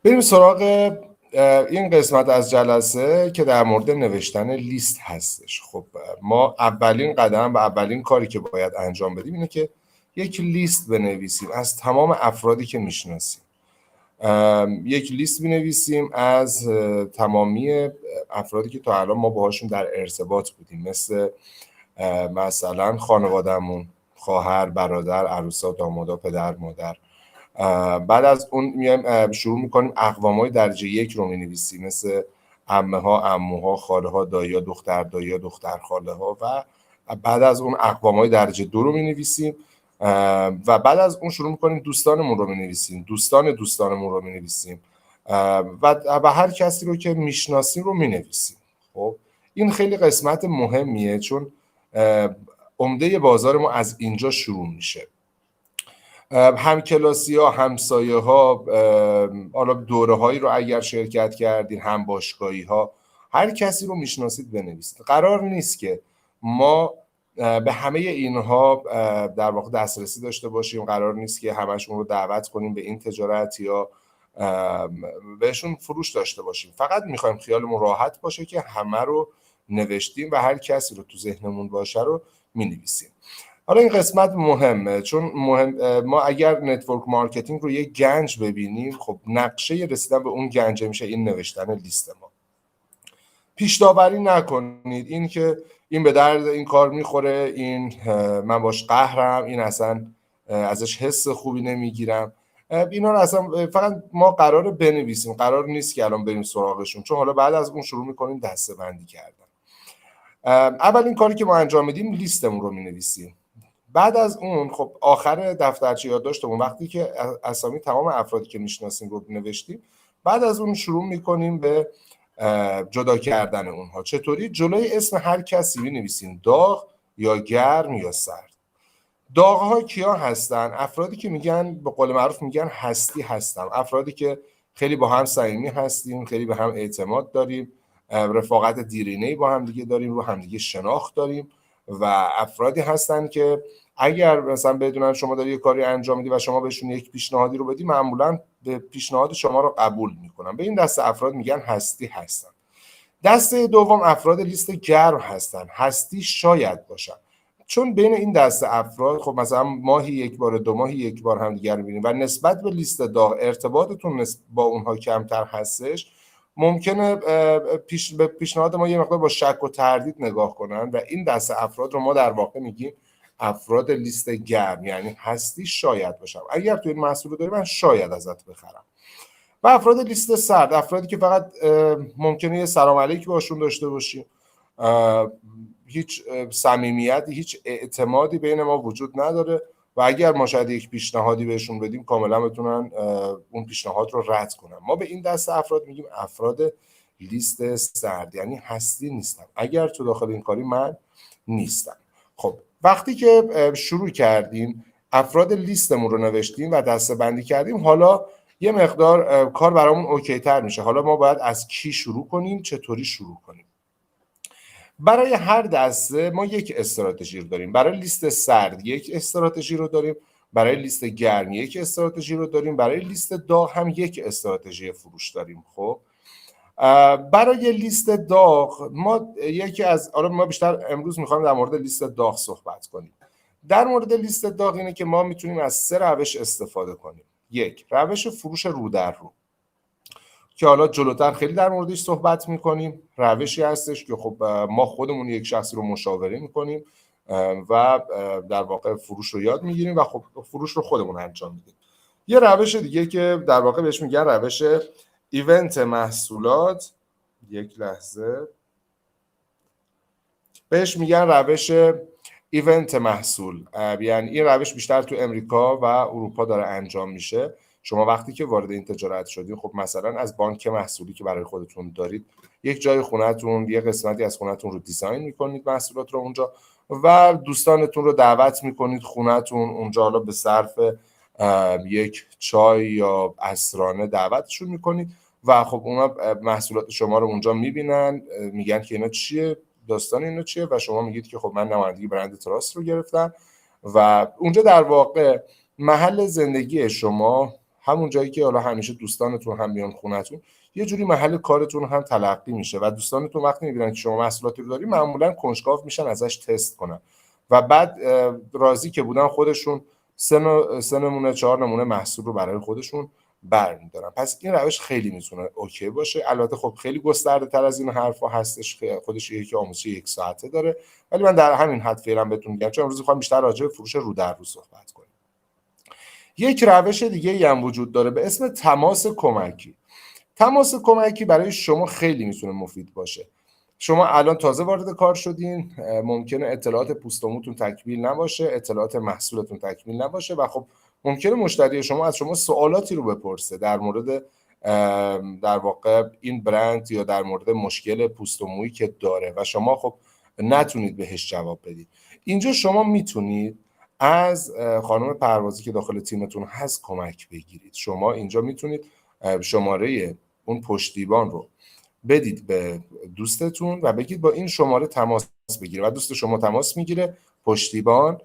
بریم سراغ این قسمت از جلسه که در مورد نوشتن لیست هستش. خب ما اولین قدم و اولین کاری که باید انجام بدیم اینه که یک لیست بنویسیم از تمام افرادی که میشناسیم. یک لیست بنویسیم از تمامی افرادی که تا الان ما باهاشون در ارتباط بودیم، مثلا خانوادهمون، خواهر، برادر، عروسا، دامادا، پدر، مادر. بعد از اون میایم شروع میکنیم اقوام‌های درجه یک رو مینویسیم، مثل عمه ها، عموها، خاله ها، دایی ها، دختر خاله ها. و بعد از اون اقوام‌های درجه دو رو مینویسیم و بعد از اون شروع میکنیم دوستانمون رو مینویسیم، دوستانمون رو مینویسیم و هر کسی رو که میشناسیم رو مینویسیم. خب این خیلی قسمت مهمیه، چون عمده بازار ما از اینجا شروع میشه. همکلاسی ها، همسایه ها، حالا دوره هایی رو اگر شرکت کردین، هم باشگاهی ها، هر کسی رو میشناسید بنویسید. قرار نیست که ما به همه اینها در واقع دسترسی داشته باشیم، قرار نیست که همشون رو دعوت کنیم به این تجارت یا بهشون فروش داشته باشیم. فقط میخوایم خیالمون راحت باشه که همه رو نوشتیم و هر کسی رو تو ذهنمون باشه رو مینویسیم. حالا این قسمت مهمه، چون ما اگر نتورک مارکتینگ رو یک گنج ببینیم، خب نقشه رسیدن به اون گنج میشه این نوشتن لیست ما. پیش داوری نکنید این که این به درد این کار میخوره، این من باش قهرم، این اصلا ازش حس خوبی نمیگیرم. اینا رو اصلا فقط ما قراره بنویسیم، قرار نیست که الان بریم سراغشون، چون حالا بعد از اون شروع میکنیم دسته بندی کردن. اولین کاری که ما انجام میدیم لیستمون رو مینویسیم. بعد از اون خب آخر دفترچه یادداشتمون وقتی که اسامی تمام افرادی که میشناسیم رو نوشتیم، بعد از اون شروع میکنیم به جدا کردن اونها. چطوری؟ جلوی اسم هر کسی مینویسیم داغ یا گرم یا سرد. داغ ها کیا هستن؟ افرادی که میگن به قول معروف میگن هستی هستن، افرادی که خیلی با هم صمیمی هستیم، خیلی به هم اعتماد داریم، رفاقت دیرینه‌ای با هم دیگه داریم، رو هم دیگه شناخت داریم. و افرادی هستن که اگر مثلا بدونن شما داری یه کاری انجام میدی و شما بهشون یک پیشنهادی رو بدی، معمولا به پیشنهاد شما رو قبول میکنن. به این دسته افراد میگن هستی هستن. دسته دوم افراد لیست گرم هستن. هستی شاید باشن، چون بین این دسته افراد خب مثلا ماهی یک بار، 2 ماهی یک بار هم دیگر میبینیم و نسبت به لیست داغ ارتباطتون با اونها کمتر هستش، ممکنه به پیشنهاد ما یه مقدار با شک و تردید نگاه کنن و این دسته افراد رو ما در واقع میگیم افراد لیست گرم، یعنی هستی شاید باشم، اگر تو این محصول رو داری من شاید ازت بخرم. و افراد لیست سرد، افرادی که فقط ممکنه یه سلام علیک باشون داشته باشیم، هیچ صمیمیتی، هیچ اعتمادی بین ما وجود نداره و اگر ما شاید یک پیشنهادی بهشون بدیم کاملا بتونن اون پیشنهاد رو رد کنن. ما به این دسته افراد میگیم افراد لیست سرد، یعنی هستی نیستم، اگر تو داخل این کاری من نیستم. خب وقتی که شروع کردیم افراد لیستمون رو نوشتیم و دسته بندی کردیم، حالا یه مقدار کار برامون اوکی تر میشه. حالا ما باید از کی شروع کنیم، چطوری شروع کنیم. برای هر دسته ما یک استراتژی رو داریم. برای لیست سرد یک استراتژی رو داریم، برای لیست گرم یک استراتژی رو داریم، برای لیست داغ هم یک استراتژی فروش داریم. خب برای لیست داغ ما ما بیشتر امروز میخوایم در مورد لیست داغ صحبت کنیم. در مورد لیست داغ اینه که ما میتونیم از 3 روش استفاده کنیم. یک، روش فروش رو در رو که حالا جلوتر خیلی در موردش صحبت میکنیم. روشی هستش که خب ما خودمون یک شخصی رو مشاوره میکنیم و در واقع فروش رو یاد میگیریم و خب فروش رو خودمون انجام میدیم. یه روش دیگه که در واقع بهش میگن روش ایونت محصولات، یک لحظه، بهش میگن روش ایونت محصول. یعنی این روش بیشتر تو امریکا و اروپا داره انجام میشه. شما وقتی که وارد این تجارت شدید، خب مثلا از بانک محصولی که برای خودتون دارید، یک جای خونتون، یه قسمتی از خونتون رو دیزاین میکنید محصولات رو اونجا و دوستانتون رو دعوت میکنید خونتون، اونجا حالا به صرف یک چای یا عصرانه دعوتشون میکنید و خب اونا محصولات شما رو اونجا میبینن، میگن که اینا چیه، داستان اینو چیه و شما میگید که خب من نمایندگی برند تراست رو گرفتم و اونجا در واقع محل زندگی شما همون جایی که حالا همیشه دوستانتون هم میان خونتون، یه جوری محل کارتون هم تلقی میشه و دوستانتون وقتی میبینن که شما محصولاتی رو داری معمولا کنجکاو میشن ازش تست کنن و بعد راضی که بودن خودشون 3 نمونه 4 نمونه محصول رو برای خودشون برمیدارن. پس این روش خیلی میتونه اوکی باشه. البته خب خیلی گسترده تر از این حرفا هستش، خودش یکی آموزش 1 ساعته داره، ولی من در همین حد فعلا بهتون میگم چون امروز میخوام بیشتر راجع به فروش رو در رو صحبت کنیم. یک روش دیگه هم وجود داره به اسم تماس کمکی. تماس کمکی برای شما خیلی میتونه مفید باشه. شما الان تازه وارد کار شدین، ممکنه اطلاعات پوست و موتون تکمیل نباشه، اطلاعات محصولتون تکمیل نباشه و خب ممکنه مشتری شما از شما سوالاتی رو بپرسه در مورد در واقع این برند یا در مورد مشکل پوست و مویی که داره و شما خب نتونید بهش جواب بدید. اینجا شما میتونید از خانم پروازی که داخل تیمتون هست کمک بگیرید. شما اینجا میتونید شماره اون پشتیبان رو بدید به دوستتون و بگید با این شماره تماس بگیره و دوست شما تماس میگیره، پشتیبان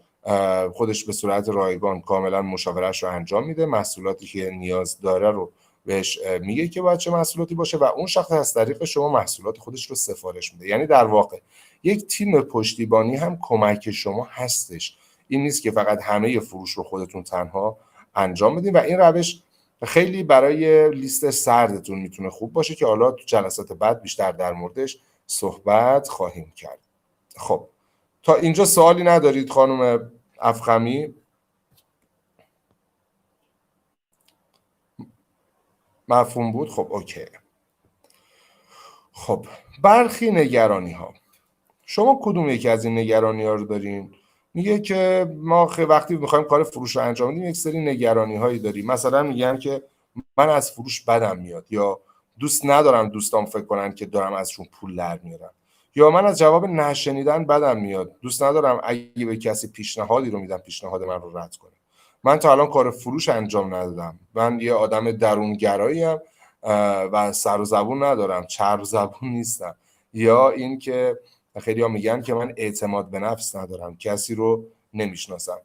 خودش به صورت رایگان کاملا مشاورش رو انجام میده، محصولاتی که نیاز داره رو بهش میگه که باید چه محصولاتی باشه و اون شخص از طریق شما محصولات خودش رو سفارش میده. یعنی در واقع یک تیم پشتیبانی هم کمک شما هستش. این نیست که فقط همه فروش رو خودتون تنها انجام بدین و این روش خیلی برای لیست سردتون میتونه خوب باشه که حالا تو جلسات بعد بیشتر در موردش صحبت خواهیم کرد. خب تا اینجا سوالی ندارید خانم افخمی؟ مفهوم بود؟ خب اوکی. خب برخی نگرانی ها، شما کدوم یکی از این نگرانی ها رو دارین؟ میگه که ما وقتی میخوایم کار فروش رو انجام بدیم یک سری نگرانی هایی داریم، مثلا میگن که من از فروش بدم میاد، یا دوست ندارم دوستان فکر کنن که دارم ازشون پول در میارم، یا من از جواب نشنیدن بدم میاد، دوست ندارم اگه به کسی پیشنهادی رو میدم پیشنهاد من رو رد کنه. من تا الان کار فروش انجام ندادم، من یه آدم درونگراییم و سر و زبون ندارم، چرب زبون نیستم. یا این که خیلی ها میگن که من اعتماد به نفس ندارم، کسی رو نمیشناسم.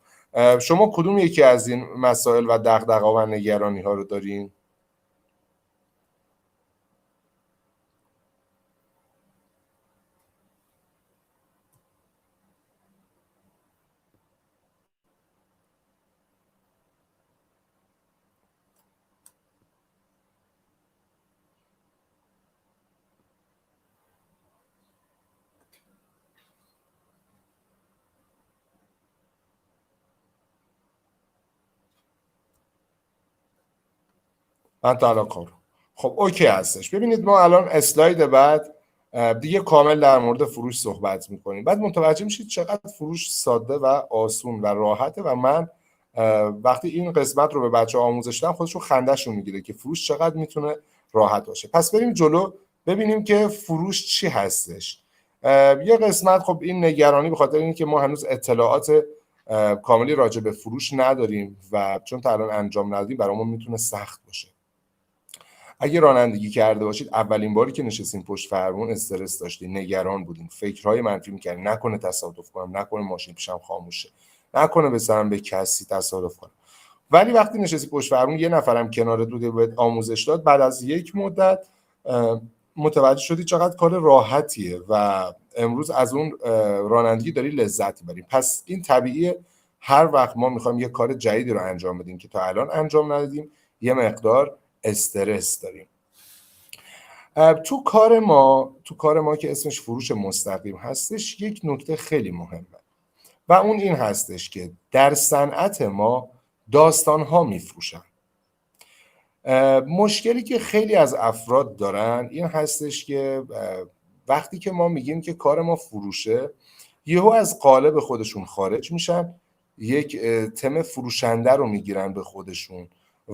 شما کدوم یکی از این مسائل و دغدغه‌ها و نگرانی ها رو دارین؟ من تا الان کارو خب اوکی هستش. ببینید ما الان اسلاید بعد دیگه کامل در مورد فروش صحبت میکنیم، بعد متوجه میشید چقدر فروش ساده و آسون و راحته و من وقتی این قسمت رو به بچه آموزش دادم خودشون خندهشون میگیره که فروش چقدر میتونه راحت باشه. پس بریم جلو ببینیم که فروش چی هستش. یه قسمت خب این نگرانی به خاطر اینکه ما هنوز اطلاعات کاملی راجع به فروش نداریم و چون تا الان انجام ندادیم برامون میتونه سخت باشه. اگه رانندگی کرده باشید اولین باری که نشستین پشت فرمون استرس داشتین، نگران بودین، فکرهای منفی میکردین، نکنه تصادف کنم، نکنه ماشین پیشم خاموشه، نکنه بزنم به کسی تصادف کنم. ولی وقتی نشستی پشت فرمون یه نفرم کنارت بود بهت آموزش داد، بعد از یک مدت متوجه شدی چقدر کار راحتیه و امروز از اون رانندگی داری لذت میبری. پس این طبیعیه، هر وقت ما میخوایم یه کار جدیدی رو انجام بدیم که تا الان انجام ندادیم یه مقدار استرس داریم. تو کار ما که اسمش فروش مستقیم هستش یک نکته خیلی مهمه و اون این هستش که در صنعت ما داستان‌ها میفروشن. مشکلی که خیلی از افراد دارن این هستش که وقتی که ما میگیم که کار ما فروشه یهو از قالب خودشون خارج میشن، یک تم فروشنده رو میگیرن به خودشون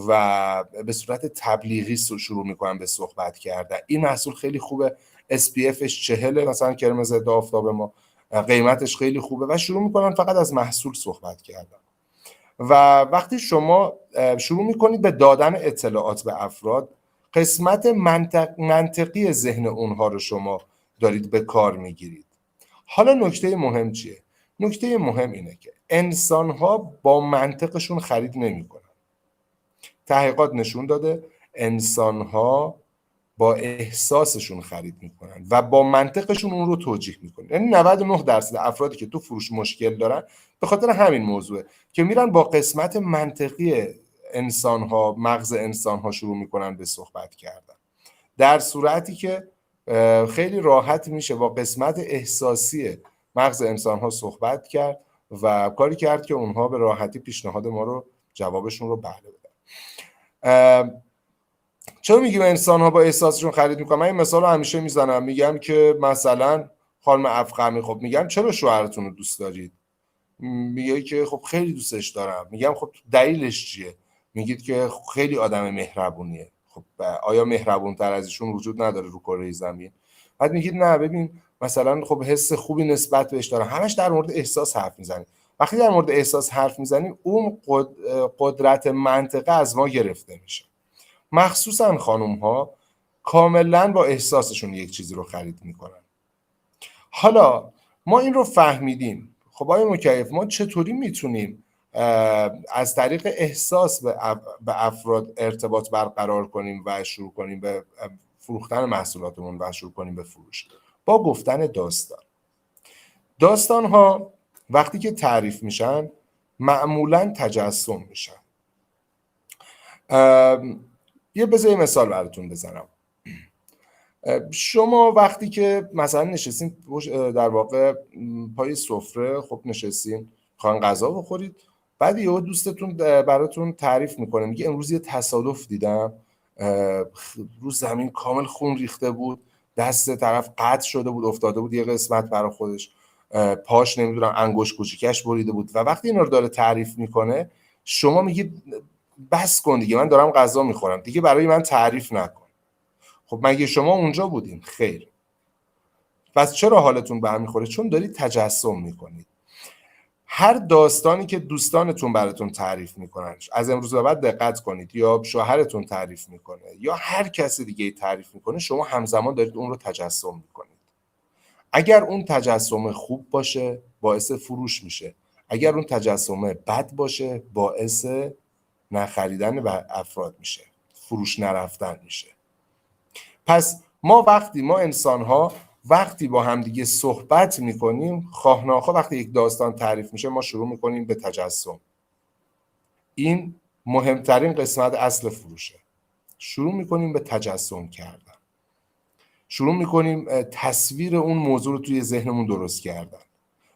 و به صورت تبلیغی شروع میکنن به صحبت کردن. این محصول خیلی خوبه، SPFش 40 مثلا کرم ضد آفتاب ما، قیمتش خیلی خوبه و شروع میکنن فقط از محصول صحبت کردن. و وقتی شما شروع میکنید به دادن اطلاعات به افراد، قسمت منطقی ذهن اونها رو شما دارید به کار میگیرید. حالا نکته مهم چیه؟ نکته مهم اینه که انسان‌ها با منطقشون خرید نمی‌کنن. تحقیقات نشون داده انسان‌ها با احساسشون خرید میکنن و با منطقشون اون رو توجیه میکنن. یعنی 99% افرادی که تو فروش مشکل دارن به خاطر همین موضوعه که میرن با قسمت منطقی انسان‌ها، مغز انسان‌ها شروع میکنن به صحبت کردن، در صورتی که خیلی راحت میشه با قسمت احساسی مغز انسان‌ها صحبت کرد و کاری کرد که اونها به راحتی پیشنهاد ما رو، جوابشون رو بله بدن. چرا میگیم انسان ها با احساسشون خرید میکنن؟ من این مثال رو همیشه میزنم، میگم که مثلا خانم افخمی، خب میگم چرا شوهرتون رو دوست دارید؟ میگه که خب خیلی دوستش دارم. میگم خب دلیلش چیه؟ میگید که خیلی آدم مهربونیه. خب آیا مهربون تر از ایشون وجود نداره رو کره زمین؟ بعد میگید نه ببین مثلا خب حس خوبی نسبت بهش دارم. همش در مورد احساس حرف میزنیم. وقتی در مورد احساس حرف میزنیم اون قدرت منطقه از ما گرفته میشه. مخصوصا خانوم ها کاملا با احساسشون یک چیزی رو خرید میکنن. حالا ما این رو فهمیدیم، خب آقای مکیف ما چطوری میتونیم از طریق احساس به افراد ارتباط برقرار کنیم و شروع کنیم به فروختن محصولاتمون و شروع کنیم به فروش؟ با گفتن داستان ها وقتی که تعریف میشن معمولا تجسم میشن. یه بذار مثال براتون بزنم. شما وقتی که مثلا نشستین در واقع پای سفره، خب نشستین خواهن غذا بخورید، بعد یهو دوستتون براتون تعریف میکنه، میگه امروز یه تصادف دیدم، رو زمین کامل خون ریخته بود، دست طرف قطع شده بود، افتاده بود یه قسمت برای خودش، پاش نمیدونم انگشت کوچیکش بریده بود. و وقتی اینا رو داره تعریف میکنه شما میگید بس کن دیگه، من دارم غذا میخورم دیگه، برای من تعریف نکن. خب مگه شما اونجا بودین؟ خیر. پس چرا حالتون به هم میخوره؟ چون دارید تجسم میکنید. هر داستانی که دوستانتون براتون تعریف میکنن، از امروز به بعد دقت کنید، یا شوهرتون تعریف میکنه یا هر کسی دیگه تعریف میکنه، شما همزمان دارید اون رو تجسم میکنید. اگر اون تجسم خوب باشه باعث فروش میشه، اگر اون تجسم بد باشه باعث نخریدن به افراد میشه، فروش نرفتن میشه. پس ما انسان ها وقتی با همدیگه صحبت میکنیم، خواه ناخواه وقتی یک داستان تعریف میشه ما شروع میکنیم به تجسم. این مهمترین قسمت اصل فروشه. شروع میکنیم به تجسم کردن، شروع میکنیم تصویر اون موضوع رو توی ذهنمون درست کردن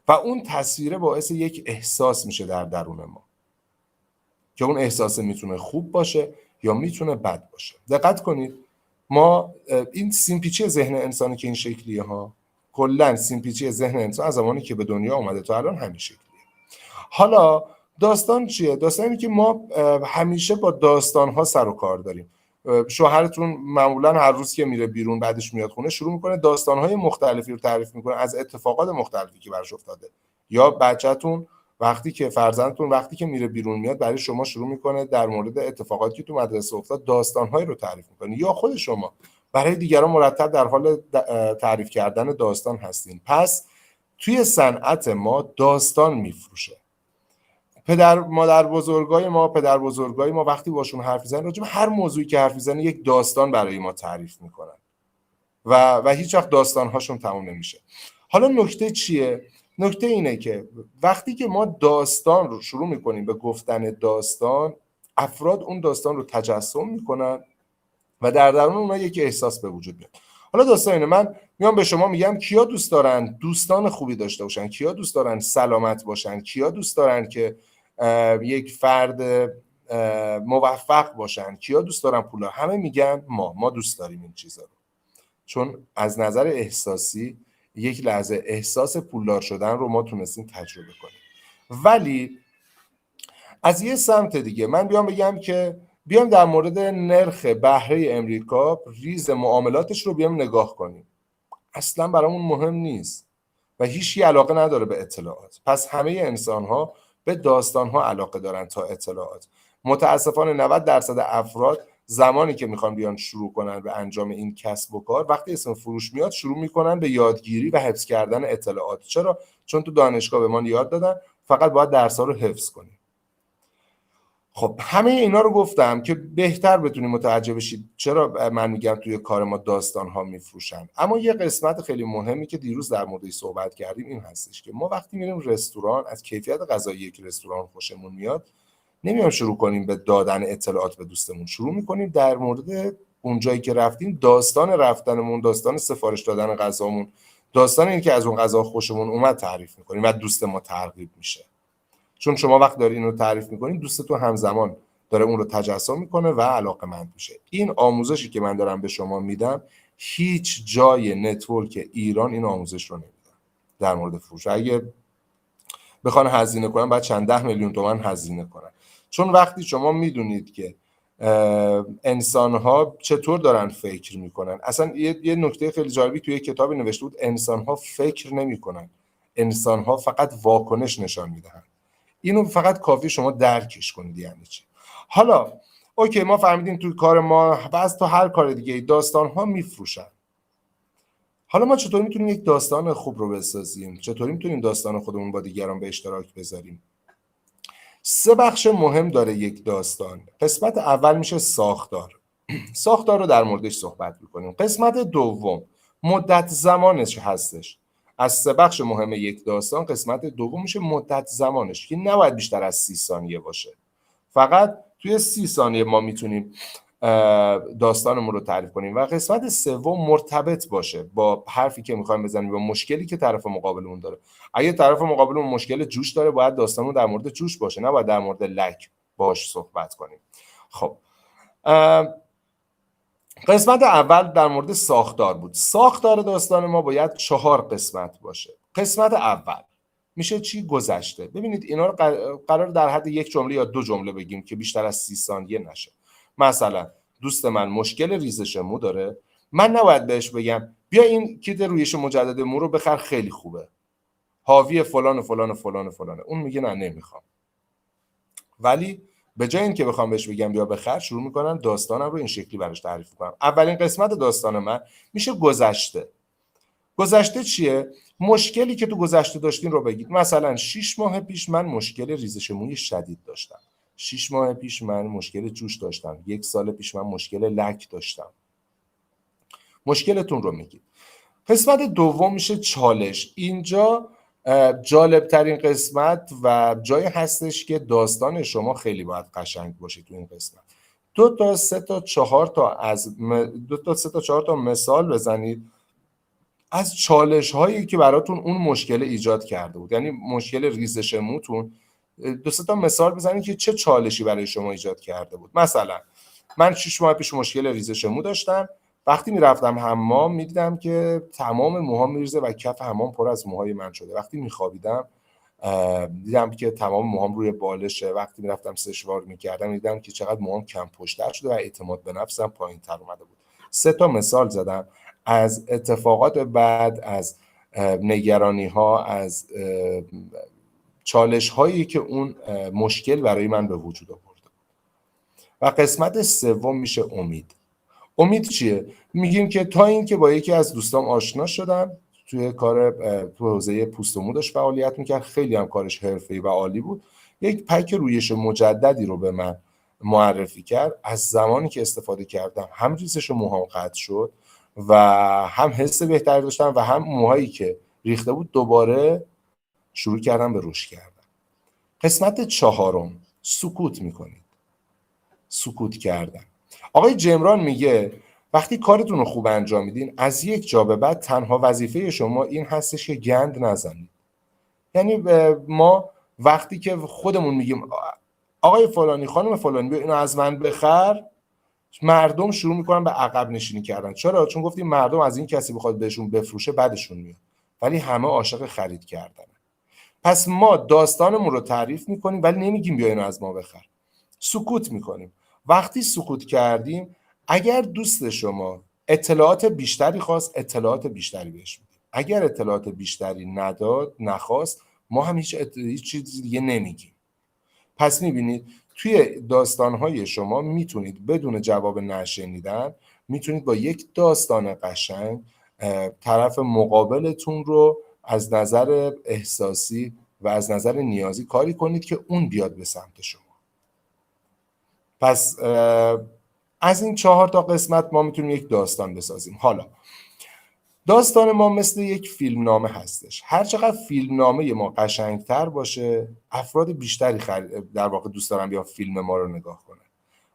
و اون تصویره باعث یک احساس میشه در درون ما که اون احساس میتونه خوب باشه یا میتونه بد باشه. دقت کنید، ما این سیمپیچی ذهن انسانی که این شکلیه ها، کلا سیمپیچی ذهن انسان از زمانی که به دنیا اومده تا الان همین شکلیه. حالا داستان چیه؟ داستان اینه که ما همیشه با داستان ها سر و کار داریم. شوهرتون معمولا هر روز که میره بیرون بعدش میاد خونه شروع میکنه داستان های مختلفی رو تعریف میکنه از اتفاقات مختلفی که براش افتاده. یا بچه‌تون وقتی که فرزندتون وقتی که میره بیرون میاد برای شما شروع میکنه در مورد اتفاقاتی که تو مدرسه افتاد داستان‌هایی رو تعریف میکنه. یا خود شما برای دیگران مرتب در حال تعریف کردن داستان هستین. پس توی صنعت ما داستان میفروشه. پدر بزرگای ما وقتی باشون حرف میزنن راجع به هر موضوعی که حرف میزنن یک داستان برای ما تعریف میکنن و هیچ وقت داستان‌هاشون تموم نمیشه. حالا نکته چیه؟ نکته اینه که وقتی که ما داستان رو شروع میکنیم به گفتن داستان، افراد اون داستان رو تجسم میکنن و در درون اونها یک احساس به وجود میاد. حالا داستان اینه، من میام به شما میگم کیا دوست دارن دوستان خوبی داشته باشن، کیا دوست دارن سلامت باشن، کیا دوست دارن که یک فرد موفق باشن، کیا دوست دارن پول. همه میگن ما دوست داریم این چیزا رو، چون از نظر احساسی یک لحظه احساس پولدار شدن رو ما تونستیم تجربه کنیم. ولی از یه سمت دیگه من بیام بگم که بیام در مورد نرخ بهره امریکا، ریز معاملاتش رو بیام نگاه کنیم، اصلا برامون مهم نیست و هیچی علاقه نداره به اطلاعات. پس همه انسان ها به داستان ها علاقه دارن تا اطلاعات. متاسفانه 90% افراد زمانی که میخوان بیان شروع کنن به انجام این کسب و کار، وقتی اسم فروش میاد شروع میکنن به یادگیری و حفظ کردن اطلاعات. چرا؟ چون تو دانشگاه به ما یاد دادن فقط باید درس‌ها رو حفظ کنیم. خب همه اینا رو گفتم که بهتر بتونیم متوجه بشید چرا من میگم توی کار ما داستان ها میفروشن. اما یه قسمت خیلی مهمی که دیروز در موردش صحبت کردیم این هستش که ما وقتی میریم رستوران از کیفیت غذایی که رستوران خوشمون میاد نمیام شروع کنیم به دادن اطلاعات به دوستمون، شروع میکنیم در مورد اونجایی که رفتیم داستان رفتنمون، داستان سفارش دادن غذامون، داستان این که از اون غذا خوشمون اومد تعریف میکنیم و دوست ما ترغیب میشه. چون شما وقت داری اینو تعریف میکنید دوستتون همزمان داره اون رو تجسم میکنه و علاقه‌مند میشه. این آموزشی که من دارم به شما میدم هیچ جای نتورک ایران این آموزش رو نمیدن در مورد فروش. اگه بخوان هزینه کنن باید چند ده میلیون تومان هزینه کنن، چون وقتی شما میدونید که انسان‌ها چطور دارن فکر میکنن. اصلا یه نکته خیلی جالبی توی کتابی نوشته بود، انسان‌ها فکر نمیکنن، انسان‌ها فقط واکنش نشان میدن. اینو فقط کافی شما درکش کنید یعنی چی. حالا اوکی، ما فهمیدیم توی کار ما و از تو هر کار دیگه داستان‌ها میفروشن. حالا ما چطور میتونیم یک داستان خوب رو بسازیم؟ چطوری میتونیم داستان خودمون با دیگران به اشتراک بذاریم؟ 3 بخش مهم داره یک داستان. قسمت اول میشه ساختار. ساختار رو در موردش صحبت میکنیم. قسمت دوم مدت زمانش هستش. از 3 بخش مهم یک داستان قسمت دوم میشه مدت زمانش که نباید بیشتر از 30 ثانیه باشه. فقط توی 30 ثانیه ما میتونیم داستانمون رو تعریف کنیم. و قسمت سوم مرتبط باشه با حرفی که میخوایم بزنیم، با مشکلی که طرف مقابلمون داره. اگه طرف مقابلمون مشکل جوش داره باید داستانمون در مورد جوش باشه، نه باید در مورد لک باش صحبت کنیم. خب قسمت اول در مورد ساختار بود. ساختار داستان ما باید 4 قسمت باشه. قسمت اول میشه چی؟ گذشته. ببینید اینا رو قرار در حد 1 جمله یا 2 جمله بگیم که بیشتر از 30 ثانیه نشه. مثلا دوست من مشکل ریزش مو داره، من نباید بهش بگم بیا این کیت رویش مجدد مو رو بخر خیلی خوبه، حاوی فلان و فلان و فلان و فلانه. اون میگه نه نمیخوام. ولی به جای اینکه بخوام بهش بگم بیا بخر، شروع میکنم داستانم رو این شکلی براش تعریف کنم. اولین قسمت داستان من میشه گذشته. گذشته چیه؟ مشکلی که تو گذشته داشتین رو بگید. مثلا 6 ماه پیش من مشکل ریزش موی شدید داشتم. 6 ماه پیش من مشکل جوش داشتم. 1 سال پیش من مشکل لک داشتم. مشکلتون رو میگید. قسمت دوم میشه چالش. اینجا جالب ترین قسمت و جایی هستش که داستان شما خیلی باید قشنگ باشه تو این قسمت. 2 تا 3 تا 4 تا مثال بزنید از چالش هایی که براتون اون مشکل ایجاد کرده بود. یعنی مشکل ریزش موتون 2 تا مثال بزنید که چه چالشی برای شما ایجاد کرده بود. مثلا من 6 ماه پیش مشکل ریزش مو داشتم. وقتی میرفتم حمام میدیدم که تمام موهام میریزه و کف حمام پر از موهای من شده. وقتی میخوابیدم دیدم که تمام موهام روی بالشه. وقتی میرفتم سشوار میکردم دیدم که چقدر موهام کم پشتر شده و اعتماد به نفسم پایینتر اومده بود. 3 تا مثال زدم از اتفاقات بعد، از نگرانی ها، از چالش هایی که اون مشکل برای من به وجود آورده. و قسمت سوم میشه امید. امید چیه؟ میگیم که تا اینکه با یکی از دوستام آشنا شدم، توی کار تو حوزه پوست و مو داشت فعالیت میکرد، خیلی هم کارش حرفه‌ای و عالی بود. یک پک رویش مجددی رو به من معرفی کرد. از زمانی که استفاده کردم هم ریزش موهام قطع شد و هم حس بهتری داشتم و هم موهایی که ریخته بود دوباره شروع کردم به رشد کردن. قسمت چهارم سکوت میکنید. سکوت کردن. آقای جمران میگه وقتی کارتون رو خوب انجام میدین از یک جا به بعد تنها وظیفه شما این هستش که گند نزنید. یعنی ما وقتی که خودمون میگیم آقای فلانی خانم فلانی بیا اینو از من بخر، مردم شروع میکنن به عقب نشینی کردن. چرا؟ چون گفتیم مردم از این کسی بخواد بهشون بفروشه بعدشون میاد، ولی همه عاشق خرید کردن. پس ما داستانمون رو تعریف میکنیم ولی نمیگیم بیا اینو از ما بخر. سکوت میکنیم. وقتی سکوت کردیم اگر دوست شما اطلاعات بیشتری خواست اطلاعات بیشتری بهش میدیم. اگر اطلاعات بیشتری نخواست ما هم هیچ چیزی دیگه نمیگیم. پس میبینید توی داستانهای شما میتونید بدون جواب نشنیدن میتونید با یک داستان قشنگ طرف مقابلتون رو از نظر احساسی و از نظر نیازی کاری کنید که اون بیاد به سمت شما. پس از این 4 تا قسمت ما میتونیم یک داستان بسازیم. حالا داستان ما مثل یک فیلمنامه هستش. هر چقدر فیلمنامه ما قشنگتر باشه، افراد بیشتری در واقع دوست دارن بیان فیلم ما رو نگاه کنن.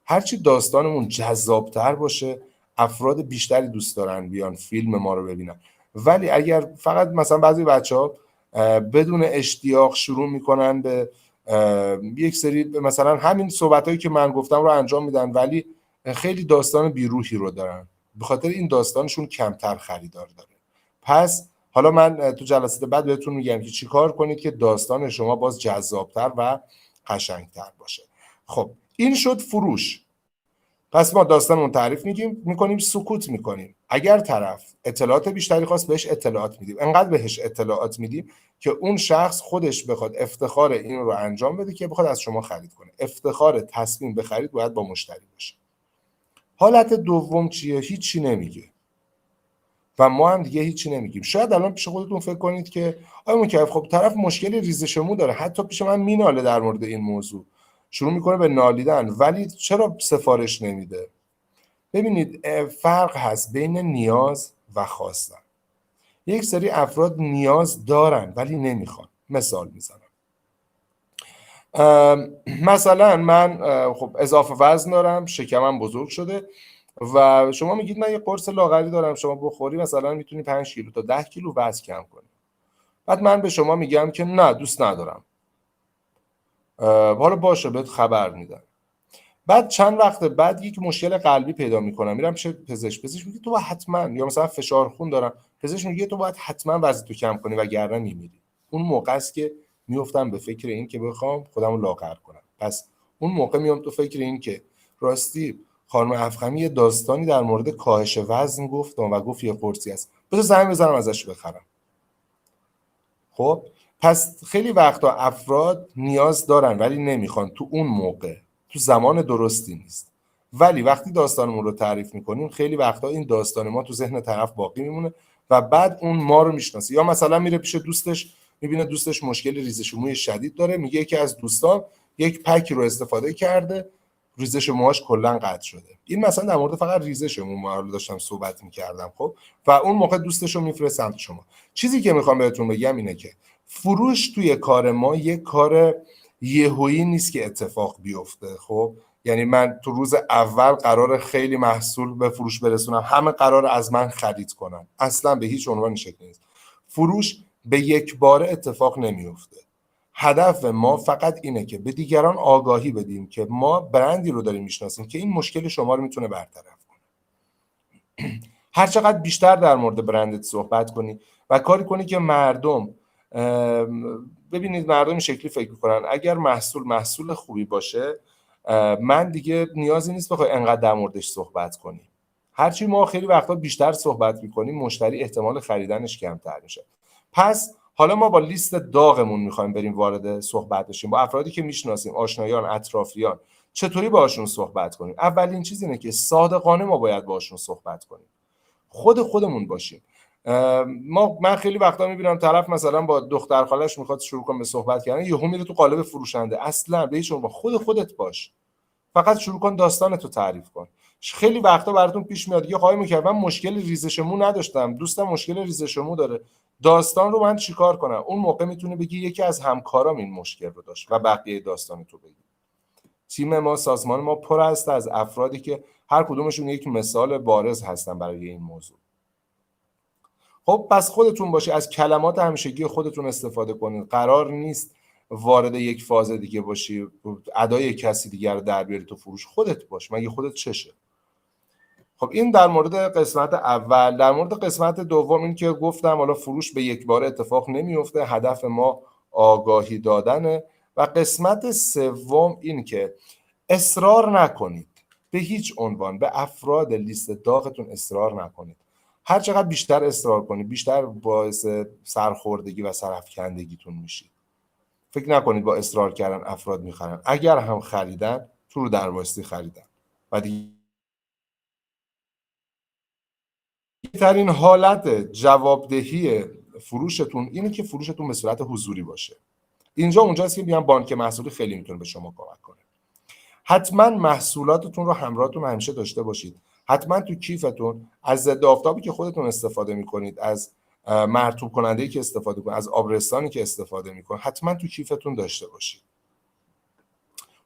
هرچی داستانمون جذابتر باشه، افراد بیشتری دوست دارن بیان فیلم ما رو ببینن. ولی اگر فقط مثلا بعضی بچه‌ها بدون اشتیاق شروع میکنن به یک سری مثلا همین صحبتایی که من گفتم رو انجام میدن، ولی خیلی داستان بیروحی رو دارن، به خاطر این داستانشون کمتر خریدار داره. پس حالا من تو جلسات بعد بهتون میگم که چیکار کنید که داستان شما باز جذابتر و قشنگتر باشه. خب این شد فروش. پس ما داستانمون تعریف میکنیم، سکوت میکنیم. اگر طرف اطلاعات بیشتری خواست بهش اطلاعات میدیم، انقدر بهش اطلاعات میدیم که اون شخص خودش بخواد افتخار این رو انجام بده که بخواد از شما خرید کنه. افتخار تصمیم به خرید باید با مشتری باشه. حالت دوم چیه؟ هیچی نمیگه و ما هم دیگه هیچی نمیگیم. شاید الان پیش خودتون فکر کنید که آیا مکیف، خب طرف مشکل ریزش مو داره، حتی پیش من میناله در مورد این موضوع، شروع میکنه به نالیدن، ولی چرا سفارش نمیده؟ ببینید فرق هست بین نیاز و خواستن. یک سری افراد نیاز دارن ولی نمیخوان. مثال میزنم، مثلا من خب اضافه وزن دارم، شکمم بزرگ شده و شما میگید من یه قرص لاغری دارم، شما بخوری مثلا میتونی 5 کیلو تا 10 کیلو وزن کم کنی. بعد من به شما میگم که نه دوست ندارم. حالا باشه بهت خبر میدم. بعد چند وقت بعد یک مشکل قلبی پیدا میکنم، میرم پیش پزشک میگه تو باید حتما، یا مثلا فشار خون دارم، پزشک میگه تو باید حتما وزن تو کم کنی وگرنه میمیری. اون موقع است که میافتم به فکر این که بخوام خودمو لاغر کنم. پس اون موقع میام تو فکر این که راستی خانم افخمی یه داستانی در مورد کاهش وزن گفت و گفت یه قرصی است، بذار زنگ بزنم ازش بخرم. خب پس خیلی وقتا افراد نیاز دارن ولی نمیخوان، تو اون موقع، تو زمان درستی نیست. ولی وقتی داستانمون رو تعریف میکنیم، خیلی وقتا این داستان ما تو ذهن طرف باقی میمونه و بعد اون ما رو میشناسه. یا مثلا میره پیش دوستش، میبینه دوستش مشکل ریزش موی شدید داره، میگه یکی از دوستان یک پک رو استفاده کرده، ریزش موهاش کلا قطع شده. این مثلا در مورد فقط ریزش مو رو داشتم صحبت میکردم. خب و اون موقع دوستش رو میفرسته سمت شما. چیزی که میخوام بهتون بگم اینه که فروش توی کار ما یک کار یهویی نیست که اتفاق بیفته. خب یعنی من تو روز اول قرار خیلی محصول به فروش برسونم، همه قرار از من خرید کنن، اصلا به هیچ عنوان شکلی نیست. فروش به یک باره اتفاق نمیفته. هدف ما فقط اینه که به دیگران آگاهی بدیم که ما برندی رو داریم میشناسیم که این مشکل شما رو میتونه برطرف کنه. هر چقدر بیشتر در مورد برندت صحبت کنی و کاری کنی که مردم، ببینید مردم این شکلی فکر میکنن اگر محصول خوبی باشه، من دیگه نیازی نیست بخوای انقدر در موردش صحبت کنی. هرچی ما خیلی وقتا بیشتر صحبت میکنیم، مشتری احتمال خریدنش کمتر میشه. پس حالا ما با لیست داغمون میخوایم بریم وارد صحبت بشیم با افرادی که میشناسیم، آشنایان، اطرافیان. چطوری باشون صحبت کنیم؟ اولین چیز اینه که صادقانه ما باید باشون صحبت کنیم، خودمون باشیم. من خیلی وقتا میبینم طرف مثلا با دختر خالش میخواد شروع کنه به صحبت کردن، یهو میره تو قالب فروشنده. اصلا به هیچ عنوان خودت باش، فقط شروع کن داستانتو تعریف کن. خیلی وقتا براتون پیش میاد یه خواهی میکرد من مشکل ریزش مو نداشتم، دوستم مشکل ریزش مو داره، داستان رو من چیکار کنم؟ اون موقع میتونه بگی یکی از همکارام این مشکل رو داشت و بقیه داستانتو بگی. تیم ما، سازمان ما پر است از افرادی که هر کدومشون یک مثال بارز هستن برای این موضوع. خب پس خودتون باشی، از کلمات همیشگی خودتون استفاده کنید. قرار نیست وارد یک فاز دیگه باشی، ادای کسی دیگر رو در بیاری تو فروش. خودت باش، مگه خودت چشه؟ خب این در مورد قسمت اول. در مورد قسمت دوم این که گفتم حالا فروش به یک بار اتفاق نمیفته، هدف ما آگاهی دادنه. و قسمت سوم این که اصرار نکنید، به هیچ عنوان به افراد لیست داغتون اصرار نکنید. هر چقدر بیشتر اصرار کنید، بیشتر باعث سرخوردگی و سرافکندگیتون میشید. فکر نکنید با اصرار کردن افراد میخرن. اگر هم خریدن، تو رو درباستی خریدن و دیگه. بهترین حالت جوابدهی فروشتون اینه که فروشتون به صورت حضوری باشه. اینجا اونجاست که میگم بانک محصولی خیلی میتونه به شما کمک کنه. حتما محصولاتتون رو همراهتون همیشه داشته باشید. حتما تو کیفتون از ضد آفتابی که خودتون استفاده میکنید، از مرطوب کننده‌ای که استفاده کنید، از آبرسانی که استفاده میکنید، حتما تو کیفتون داشته باشید.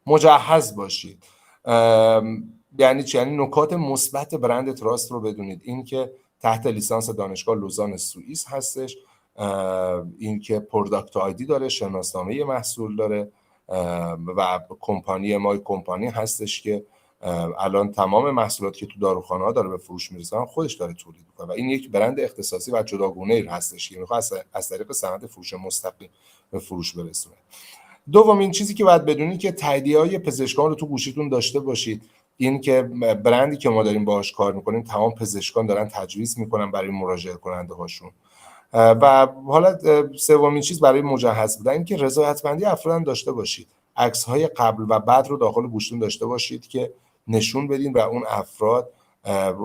مجهز باشید. یعنی چی؟ یعنی نکات مثبت برند تراست رو بدونید. این که تحت لیسانس دانشگاه لوزان سوئیس هستش، این که پروداکت آیدی داره، شناسنامه محصول داره و کمپانی ما کمپانی هستش که الان تمام محصولاتی که تو داروخانه ها داره به فروش میرسه خودش داره تولید میکنه و این یک برند اختصاصی و جداگونه ای هستش که میخواد از طریق صنعت فروش مستقیم به فروش برسونه. دومین چیزی که باید بدونید که تاییدیه‌های پزشکان رو تو گوشیتون داشته باشید. این که برندی که ما داریم باهاش کار میکنیم تمام پزشکان دارن تجویز میکنن برای مراجعه کننده هاشون. و حالا سومین چیز برای مجهز بودن این که رضایتمندی افراد داشته باشید. عکس‌های قبل و بعد رو داخل گوشتون داشته باشید که نشون بدین و اون افراد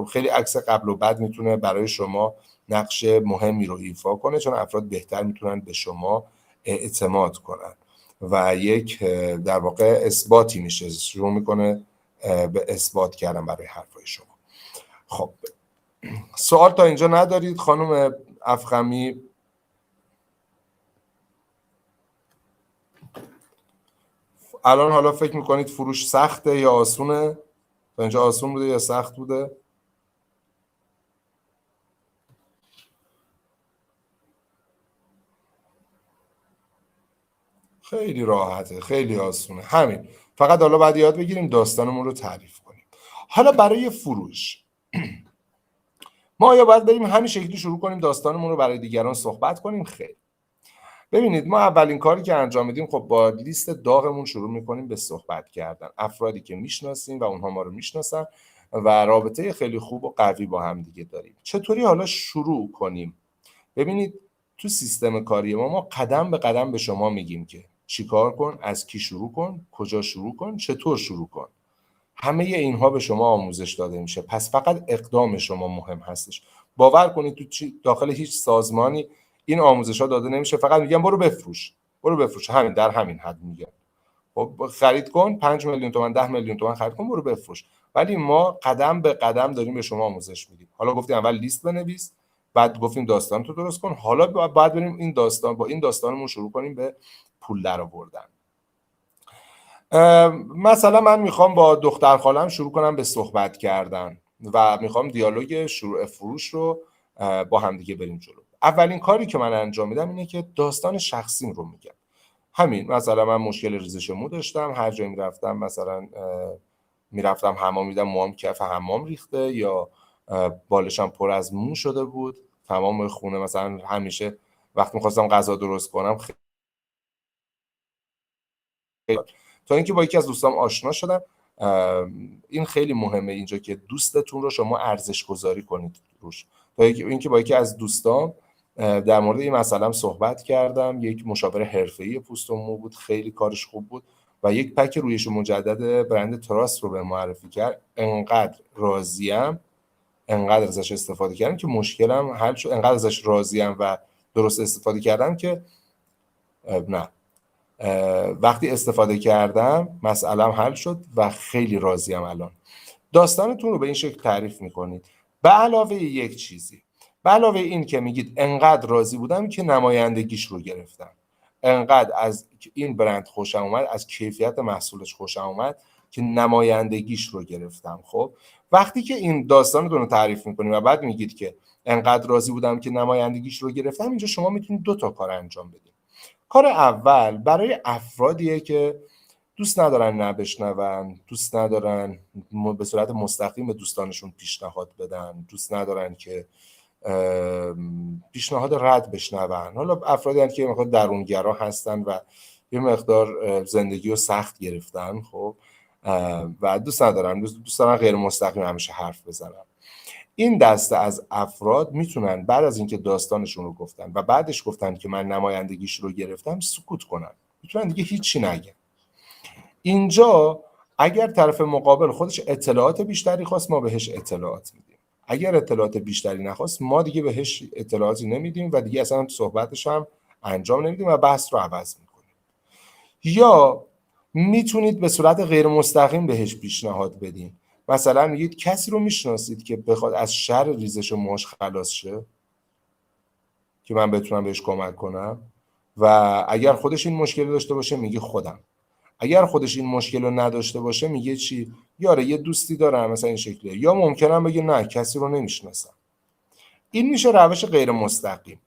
خیلی عکس قبل و بعد میتونه برای شما نقش مهمی رو ایفا کنه، چون افراد بهتر میتونن به شما اعتماد کنن و یک در واقع اثباتی میشه، شروع میکنه به اثبات کردن برای حرفای شما. خب سوال تا اینجا ندارید خانم افخمی؟ الان حالا فکر میکنید فروش سخته یا آسونه؟ تا اینجا آسون بوده یا سخت بوده؟ خیلی راحته، خیلی آسونه، همین. فقط حالا باید یاد بگیریم داستانمون رو تعریف کنیم. حالا برای فروش ما یا باید بریم همین شکلی شروع کنیم داستانمون رو برای دیگران صحبت کنیم؟ خیلی. ببینید ما اولین کاری که انجام میدیم خب با لیست داغمون شروع میکنیم به صحبت کردن. افرادی که میشناسیم و اونها ما رو میشناسن و رابطه خیلی خوب و قوی با هم دیگه داریم. چطوری حالا شروع کنیم؟ ببینید تو سیستم کاری ما قدم به قدم به شما میگیم که چیکار کن، از کی شروع کن، کجا شروع کن، چطور شروع کن. همه اینها به شما آموزش داده میشه. پس فقط اقدام شما مهم هستش. باور کنید تو داخل هیچ سازمانی این آموزش ها داده نمیشه، فقط میگن برو بفروش، برو بفروش، همین در همین حد میگن. خب خرید کن 5 میلیون تومان 10 میلیون تومان خرید کن برو بفروش. ولی ما قدم به قدم داریم به شما آموزش میدیم. حالا گفتیم اول لیست بنویس، بعد گفتیم داستان تو درست کن، حالا بعد بریم این داستان با این داستانمون شروع کنیم به پول درآوردن. مثلا من میخوام با دختر خالم شروع کنم به صحبت کردن و میخوام دیالوگ شروع فروش رو با همدیگه بریم جلو. اولین کاری که من انجام میدم اینه که داستان شخصیم رو میگم. همین مثلا من مشکل ریزش مو داشتم، هر جایی میرفتم مثلا میرفتم حمام میدم موام کف حمام ریخته یا بالشم پر از مو شده بود. تمام خونه مثلا همیشه وقتی میخواستم غذا درست کنم تا اینکه با یکی از دوستام آشنا شدم. این خیلی مهمه اینجا که دوستتون رو شما ارزش گذاری کنید روش. تا اینکه با یکی از دوستام در مورد این مسئله صحبت کردم. یک مشاور حرفه‌ای پوست و مو بود، خیلی کارش خوب بود و یک پک رویش مجدد برند تراست رو به معرفی کرد. انقدر راضیم، انقدر ازش استفاده کردم که مشکلم حل شد. انقدر ازش راضیم و درست استفاده کردم که نه، وقتی استفاده کردم مسئله‌ام حل شد و خیلی راضیم. الان داستانتون رو به این شکل تعریف میکنید. به علاوه یک چیزی، به علاوه این که میگید انقدر راضی بودم که نمایندگیش رو گرفتم، انقدر از این برند خوشم اومد، از کیفیت محصولش خوشم اومد که نمایندگیش رو گرفتم. خب وقتی که این داستانتون رو تعریف میکنید و بعد میگید که انقدر راضی بودم که نمایندگیش رو گرفتم، اینجا شما میتونید 2 تا کار انجام بدید. کار اول برای افرادیه که دوست ندارن نبشنون، دوست ندارن به صورت مستقیم به دوستانشون پیشنهاد بدن، دوست ندارن که پیشنهاد رد بشنون. حالا افرادی هستن که مقدار درونگرا هستن و یه مقدار زندگی رو سخت گرفتن، خب و دوست دارن غیر مستقیم همیشه حرف بزنن. این دسته از افراد میتونن بعد از اینکه داستانشون رو گفتن و بعدش گفتن که من نمایندگیش رو گرفتم سکوت کنن، میتونن دیگه هیچی نگن. اینجا اگر طرف مقابل خودش اطلاعات بیشتری خواست ما بهش اطلاعات میدیم، اگر اطلاعات بیشتری نخواست ما دیگه بهش اطلاعاتی نمیدیم و دیگه اصلا صحبتش هم انجام نمیدیم و بحث رو عوض میکنیم. یا میتونید به صورت غیر مستقیم بهش پیشنهاد بدین. مثلا میگید کسی رو میشناسید که بخواد از شر ریزش موش خلاص شه که من بتونم بهش کمک کنم؟ و اگر خودش این مشکل داشته باشه میگه خودم. اگر خودش این مشکل رو نداشته باشه میگه چی؟ یاره یه دوستی دارم مثلا این شکلیه. یا ممکنم بگه نه کسی رو نمیشناسم. این میشه روش غیر مستقیم.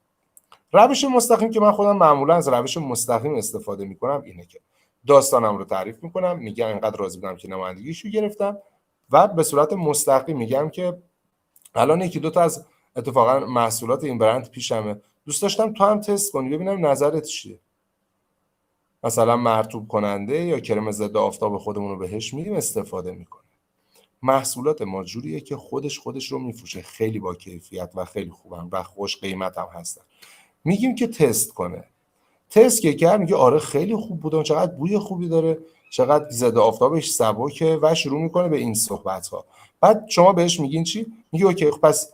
روش مستقیم که من خودم معمولا از روش مستقیم استفاده میکنم اینه که داستانم رو تعریف میکنم، میگم اینقدر راضی بودم که نمایندگیشو گرفتم و به صورت مستقیم میگم که الان یکی دو تا از اتفاقا محصولات این برند پیشمه، دوست داشتم تو هم تست کنی ببینم نظرت چیه. مثلا مرطوب کننده یا کرم ضد آفتاب خودمون رو بهش میدیم استفاده میکنه. محصولات ما جوریه که خودش رو میفروشه، خیلی با کیفیت و خیلی خوبن و خوش قیمت هم هستن. میگیم که تست کنه. تست که کرد میگه آره خیلی خوب بودن، چقدر بوی خوبی داره، چقدر ضد آفتابش سبکه و شروع میکنه به این صحبت ها. بعد شما بهش میگین چی؟ میگه اوکی پس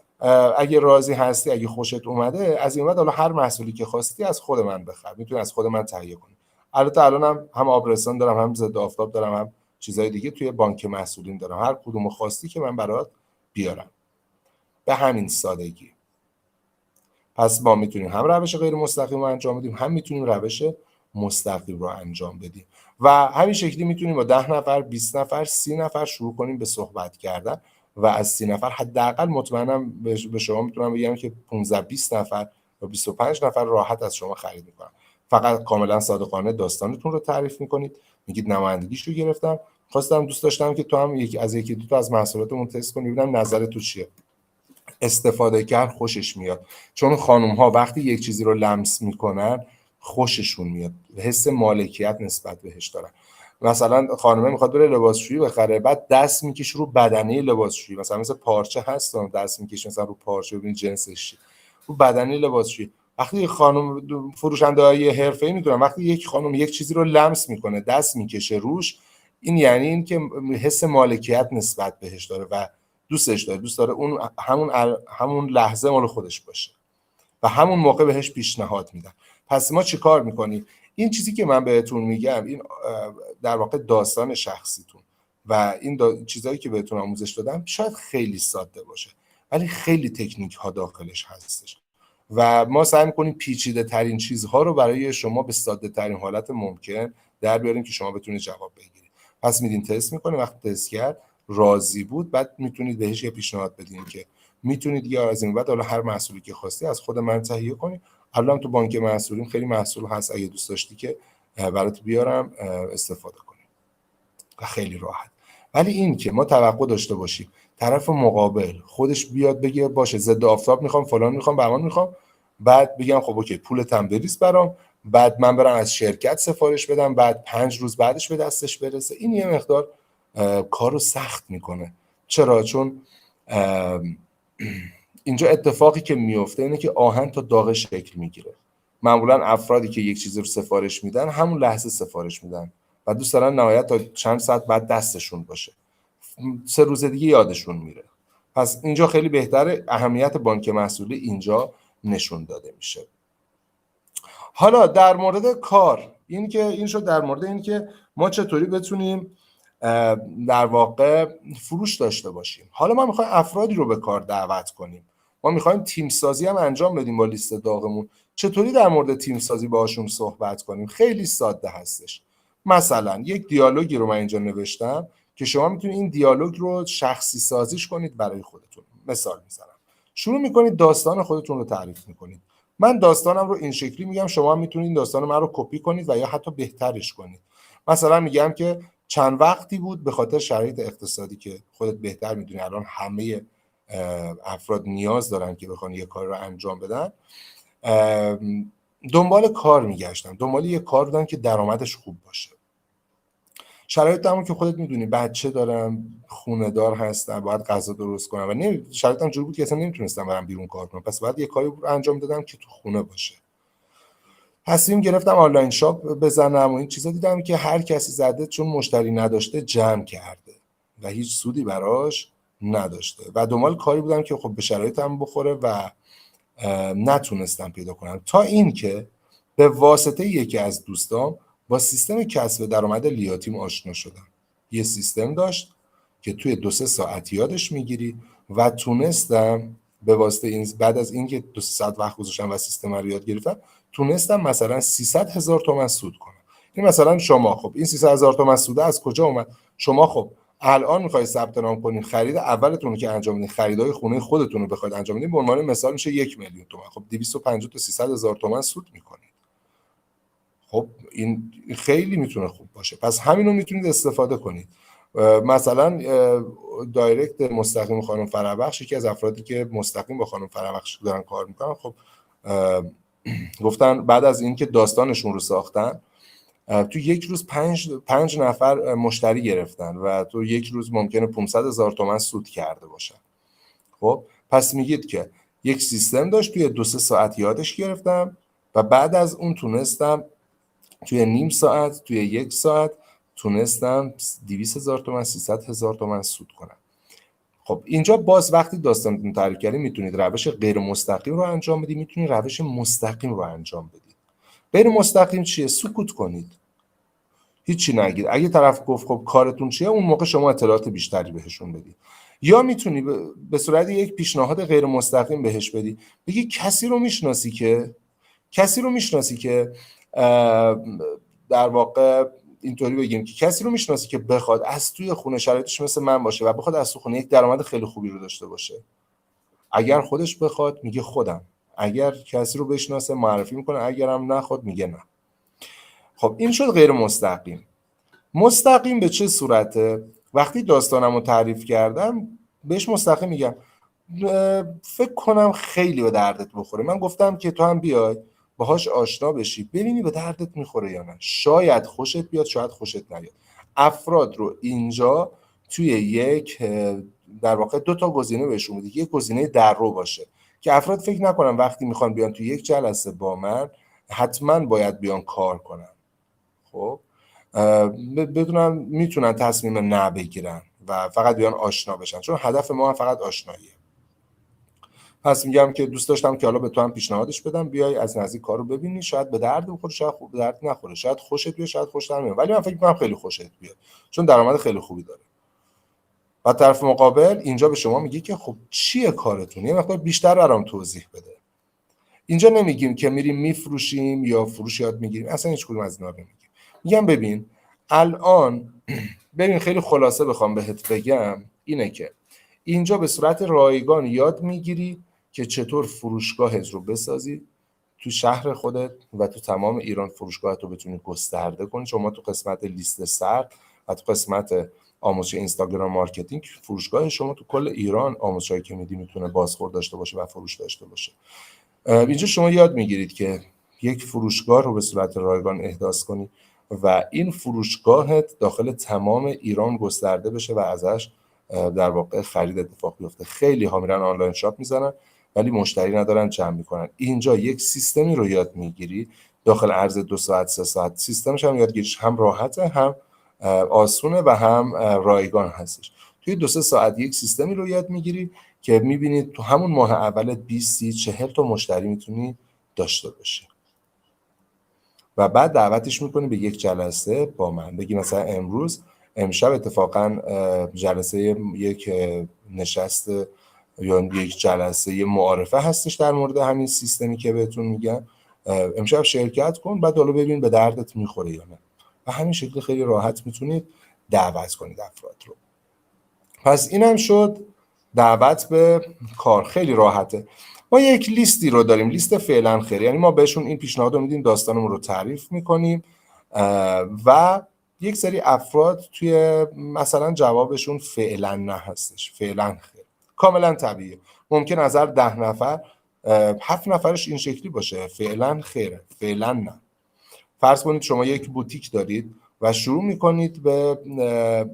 اگه راضی هستی، اگه خوشت اومده، از این بعد حالا هر محصولی که خواستی از خود من بخر، میتونی از خود من تهیه کنی. البته الانم هم آبرسان دارم، هم ضد آفتاب دارم، هم چیزای دیگه توی بانک محصولین دارم، هر کدومو خواستی که من برات بیارم. به همین سادگی. پس ما میتونیم هم روش غیر مستقیم رو انجام بدیم، هم میتونیم روش مستقیم رو انجام بدیم و همین شکلی میتونیم با 10 نفر، 20 نفر، 30 نفر شروع کنیم به صحبت کردن و از 30 نفر حداقل مطمئنم به شما میتونم بگم که 15 20 نفر و 25 نفر راحت از شما خرید میکنن. فقط کاملا صادقانه داستانتون رو تعریف میکنید، میگید نمایندگیش رو گرفتم، دوست داشتم که تو هم یکی دو تا از محصولاتمون تست کنی ببینم نظر تو چیه. استفاده کرد خوشش میاد، چون خانم ها وقتی یک چیزی رو لمس میکنن خوششون میاد، حس مالکیت نسبت بهش دارن. مثلا خانمه میخواد بره لباسشویی بخره، بعد دست میکشه رو بدنه لباسشویی، مثل پارچه هست دست میکشه مثلا رو پارچه ببین جنسش رو بدنه لباسشویی. وقتی خانم فروشنده‌های حرفه‌ای میدونن وقتی یک خانم یک چیزی رو لمس میکنه دست میکشه روش، این یعنی این که حس مالکیت نسبت بهش داره و دوست داره اون همون لحظه مال خودش باشه و همون موقع بهش پیشنهاد میدن. پس ما چی کار میکنیم؟ این چیزی که من بهتون میگم این در واقع داستان شخصیتون و این چیزایی که بهتون آموزش دادم شاید خیلی ساده باشه ولی خیلی تکنیک ها داخلش هستش و ما سعی میکنیم پیچیده ترین چیزها رو برای شما به ساده ترین حالت ممکن در بیاریم که شما بتونید جواب بگیرید. پس میدین تست میکنه، وقتی تست کرد راضی بود بعد میتونید بهش یه پیشنهاد بدین که میتونید یا از این بعد حالا هر محصولی که خواستی از خود من تهیه کنی. الان تو بانک محصولیم خیلی محصول هست، اگه دوست داشتی که برات بیارم استفاده کنی و خیلی راحت. ولی این که ما توقع داشته باشیم طرف مقابل خودش بیاد بگه باشه ضد آفتاب میخوام، فلان میخوام، بهمان میخوام، بعد بگم خب اوکی پولتم بریز برام، بعد من برم از شرکت سفارش بدم، بعد 5 روز بعدش به دستش برسه، این یه مقدار کارو سخت میکنه. چرا؟ چون اینجا اتفاقی که میفته اینه که آهن تا داغ شکل میگیره. معمولا افرادی که یک چیزی رو سفارش میدن همون لحظه سفارش میدن و دوست دارن نهایت تا چند ساعت بعد دستشون باشه، 3 روز دیگه یادشون میره. پس اینجا خیلی بهتره، اهمیت بانک محصولی اینجا نشون داده میشه. حالا در مورد کار این شد در مورد این که ما چطوری بتونیم در واقع فروش داشته باشیم. حالا ما میخوایم افرادی رو به کار دعوت کنیم، ما میخوایم تیم سازی هم انجام بدیم با لیست داغمون. چطوری در مورد تیم سازی باهاشون صحبت کنیم؟ خیلی ساده هستش. مثلا یک دیالوگی رو من اینجا نوشتم که شما میتونید این دیالوگ رو شخصی سازیش کنید برای خودتون. مثال میزنم، شروع میکنید داستان خودتون رو تعریف میکنید. من داستانم رو این شکلی میگم، شما میتونید داستان من رو کپی کنید و یا حتی بهترش کنید. مثلا میگم که چند وقتی بود به خاطر شرایط اقتصادی که خودت بهتر میدونی الان همه افراد نیاز دارن که بخوان یه کار رو انجام بدن، دنبال کار میگشتم، دنبال یه کار بودم که درآمدش خوب باشه. شرایطم که خودت میدونی، بچه دارم، خونه دار هستم، باید غذا درست کنم و شرایطم جوری بود که اصلا نمیتونستم برم بیرون کار کنم، پس باید یه کاری انجام دادم که تو خونه باشه. تصمیم گرفتم آنلاین شاپ بزنم و این چیزا دیدم که هر کسی زده چون مشتری نداشته جمع کرده و هیچ سودی براش نداشته و دنبال کاری بودم که خب به شرایطم بخوره و نتونستم پیدا کنم، تا این که به واسطه یکی از دوستام با سیستم کسب درآمد لیاتیم آشنا شدم. یه سیستم داشت که توی 2-3 ساعت یادش میگیری و تونستم به واسطه این بعد از اینکه 2-3 ساعت وقت گذاشتم و سیستم رو یاد گرفتم، تونستم مثلا 300,000 تومان سود کنم. این مثلا شما خب این 300,000 تومان سود از کجا اومد؟ شما خب الان میخواید ثبت نام کنین خرید اولتون که انجام بدین، خریدای خونه خودتون رو بخواید انجام بدین، به عنوان مثال میشه 1,000,000 تومان. خب 250 تا 300,000 تومان سود میکنید. خب این خیلی میتونه خوب باشه. پس همین رو میتونید استفاده کنید. مثلا دایرکت مستقیم خانم فربخش، یکی از افرادی که مستقیم با خانم فربخش دارن کار میکنن، خب گفتن بعد از اینکه داستانشون رو ساختن تو یک روز 5 نفر مشتری گرفتن و تو یک روز ممکنه 500,000 تومان سود کرده باشن. خب پس میگید که یک سیستم داشت، توی 2-3 ساعت یادش گرفتم و بعد از اون تونستم توی نیم ساعت، توی 1 ساعت تونستم 200,000 تومان 300,000 تومان سود کنم. خب اینجا باز وقتی داستانتون تعریف کردید میتونید روش غیر مستقیم رو انجام بدید، میتونید روش مستقیم رو انجام بدید. غیر مستقیم چیه؟ سکوت کنید، هیچی نگید. اگه طرف گفت خب کارتون چیه، اون موقع شما اطلاعات بیشتری بهشون بدید. یا میتونی به صورت یک پیشنهاد غیر مستقیم بهش بدی، بگی کسی رو میشناسی که در واقع اینطوری بگیم که کسی رو میشناسی که بخواد از توی خونه شرایطش مثل من باشه و بخواد از تو خونه یک درآمد خیلی خوبی رو داشته باشه. اگر خودش بخواد میگه خودم، اگر کسی رو بشناسه معرفی میکنه، اگرم نخواد میگه نه. خب این شد غیر مستقیم. مستقیم به چه صورته؟ وقتی داستانم رو تعریف کردم بهش مستقیم میگم فکر کنم خیلی به دردت بخوره. من گفتم که تو هم بیای باهاش آشنا بشی، ببینی به دردت میخوره یا نه. شاید خوشت بیاد، شاید خوشت نیاد. افراد رو اینجا توی یک در واقع 2 تا گزینه بهشون میدی. یک گزینه در رو باشه که افراد فکر نکنن وقتی میخوان بیان توی یک جلسه با من حتما باید بیان کار کنن. خب بدونن میتونن تصمیم نه بگیرن و فقط بیان آشنا بشن، چون هدف ما هم فقط آشناییه. پس میگم که دوست داشتم که حالا به تو هم پیشنهادش بدم، بیای از نزدیک کارو ببینی، شاید به درد بخوره، شاید خوب به درد نخوره، شاید خوشت بیاد، شاید خوشت نمیاد، ولی من فکر می‌کنم خیلی خوشت بیاد چون درآمد خیلی خوبی داره. و طرف مقابل اینجا به شما میگه که خب چیه کارتون، یه مقدار بیشتر برام توضیح بده. اینجا نمیگیم که میریم میفروشیم یا فروش یاد میگیریم، اصلا هیچ کدوم از اینا رو نمیگیم. میگم ببین الان ببین خیلی خلاصه بخوام بهت بگم اینه که اینجا به صورت رایگان یاد میگیری که چطور فروشگاهت رو بسازی تو شهر خودت و تو تمام ایران فروشگاهت رو بتونی گسترده کنی. شما تو قسمت لیست سرد و تو قسمت آموزش اینستاگرام مارکتینگ، فروشگاه شما تو کل ایران آموزشایی که میدی میتونه بازخورد داشته باشه و فروش داشته باشه. اینجا شما یاد میگیرید که یک فروشگاه رو به صورت رایگان احداث کنی و این فروشگاهت داخل تمام ایران گسترده بشه و ازش در واقع خرید اتفاق بیفته. خیلی ها میرن آنلاین شاپ میزنن ولی مشتری ندارن، جمع میکنن. اینجا یک سیستمی رو یاد میگیری داخل عرض 2 ساعت 3 ساعت. سیستمش هم یادگیریش هم راحته، هم آسونه و هم رایگان هستش. توی 2-3 ساعت یک سیستمی رو یاد میگیری که میبینید تو همون ماه اولت 20 30 40 تا مشتری میتونی داشته باشی و بعد دعوتش میکنی به یک جلسه با من. بگی مثلا امشب اتفاقا جلسه یک نشست یا یک جلسه معارفه هستش در مورد همین سیستمی که بهتون میگم، امشب شرکت کن، بعد حالا ببین به دردت میخوره یا نه. و همین شکل خیلی راحت میتونید دعوت کنید افراد رو. پس اینم شد دعوت به کار، خیلی راحته. ما یک لیستی رو داریم، لیست فعلا خیر، یعنی ما بهشون این پیشنهاد رو میدیم، داستانمون رو تعریف میکنیم و یک سری افراد توی مثلا جوابشون فعلا نه هستش، فعلا خیر، کاملا طبیعیه. ممکن از هر 10 نفر 7 نفرش این شکلی باشه، فعلا خیره، فعلا نه. فرض کنید شما یک بوتیک دارید و شروع میکنید به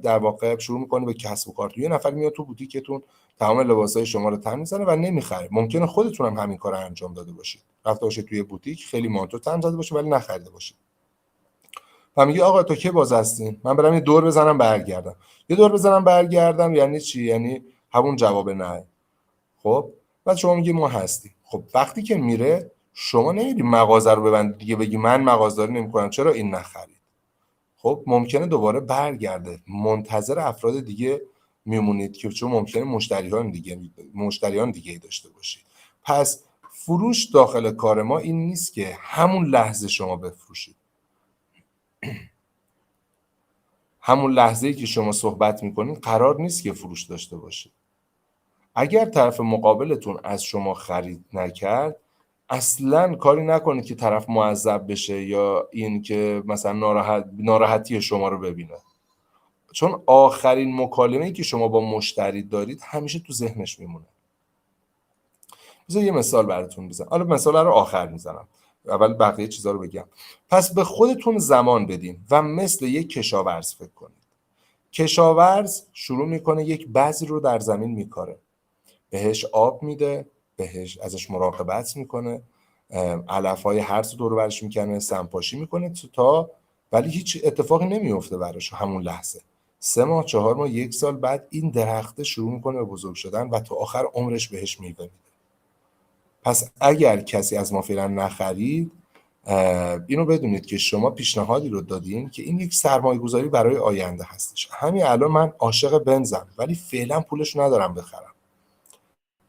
در واقع شروع میکنید به کسب و کار. یه نفر میاد تو بوتیکتون تمام لباسای شما رو تن میزنه و نمیخره. ممکنه خودتون هم همین کارو انجام داده باشید، رفته باشید توی بوتیک خیلی مانتو تن زده باشه ولی نخریده باشید و میگه آقا تو کی باز هستین، من برم یه دور بزنم برگردم. یه دور بزنم برگردم یعنی چی؟ یعنی همون جواب نه. خب بعد شما میگی ما هستیم. خب وقتی که میره شما نمیری مغازه رو ببندید دیگه، بگی من مغازه‌داری نمی‌کنم چرا این نخرید. خب ممکنه دوباره برگرده، منتظر افراد دیگه میمونید که چون ممکنه مشتریان دیگه داشته باشید. پس فروش داخل کار ما این نیست که همون لحظه شما بفروشید. همون لحظه‌ای که شما صحبت میکنید قرار نیست که فروش داشته باشید. اگر طرف مقابلتون از شما خرید نکرد، اصلا کاری نکنید که طرف معذب بشه یا این که مثلا ناراحتی شما رو ببینه، چون آخرین مکالمه‌ای که شما با مشتری دارید همیشه تو ذهنش میمونه. بذار یه مثال براتون بزنم. حالا مثال رو آخر میزنم، اول بقیه چیزا رو بگم. پس به خودتون زمان بدین و مثل یک کشاورز فکر کنید. کشاورز شروع میکنه یک بذر رو در زمین میکاره، بهش آب میده، بهش ازش مراقبت میکنه، علفهای هرز دور و برش میکنه، سمپاشی میکنه تا ولی هیچ اتفاقی نمیفته براش. همون لحظه 3 ماه 4 ماه 1 سال بعد این درخت شروع میکنه به بزرگ شدن و تا آخر عمرش بهش میوه میده. پس اگر کسی از ما فعلا نخرید، اینو بدونید که شما پیشنهادی رو دادین که این یک سرمایه گذاری برای آینده هستش. همین الان من عاشق بنزم ولی فعلا پولش ندارم بخرم.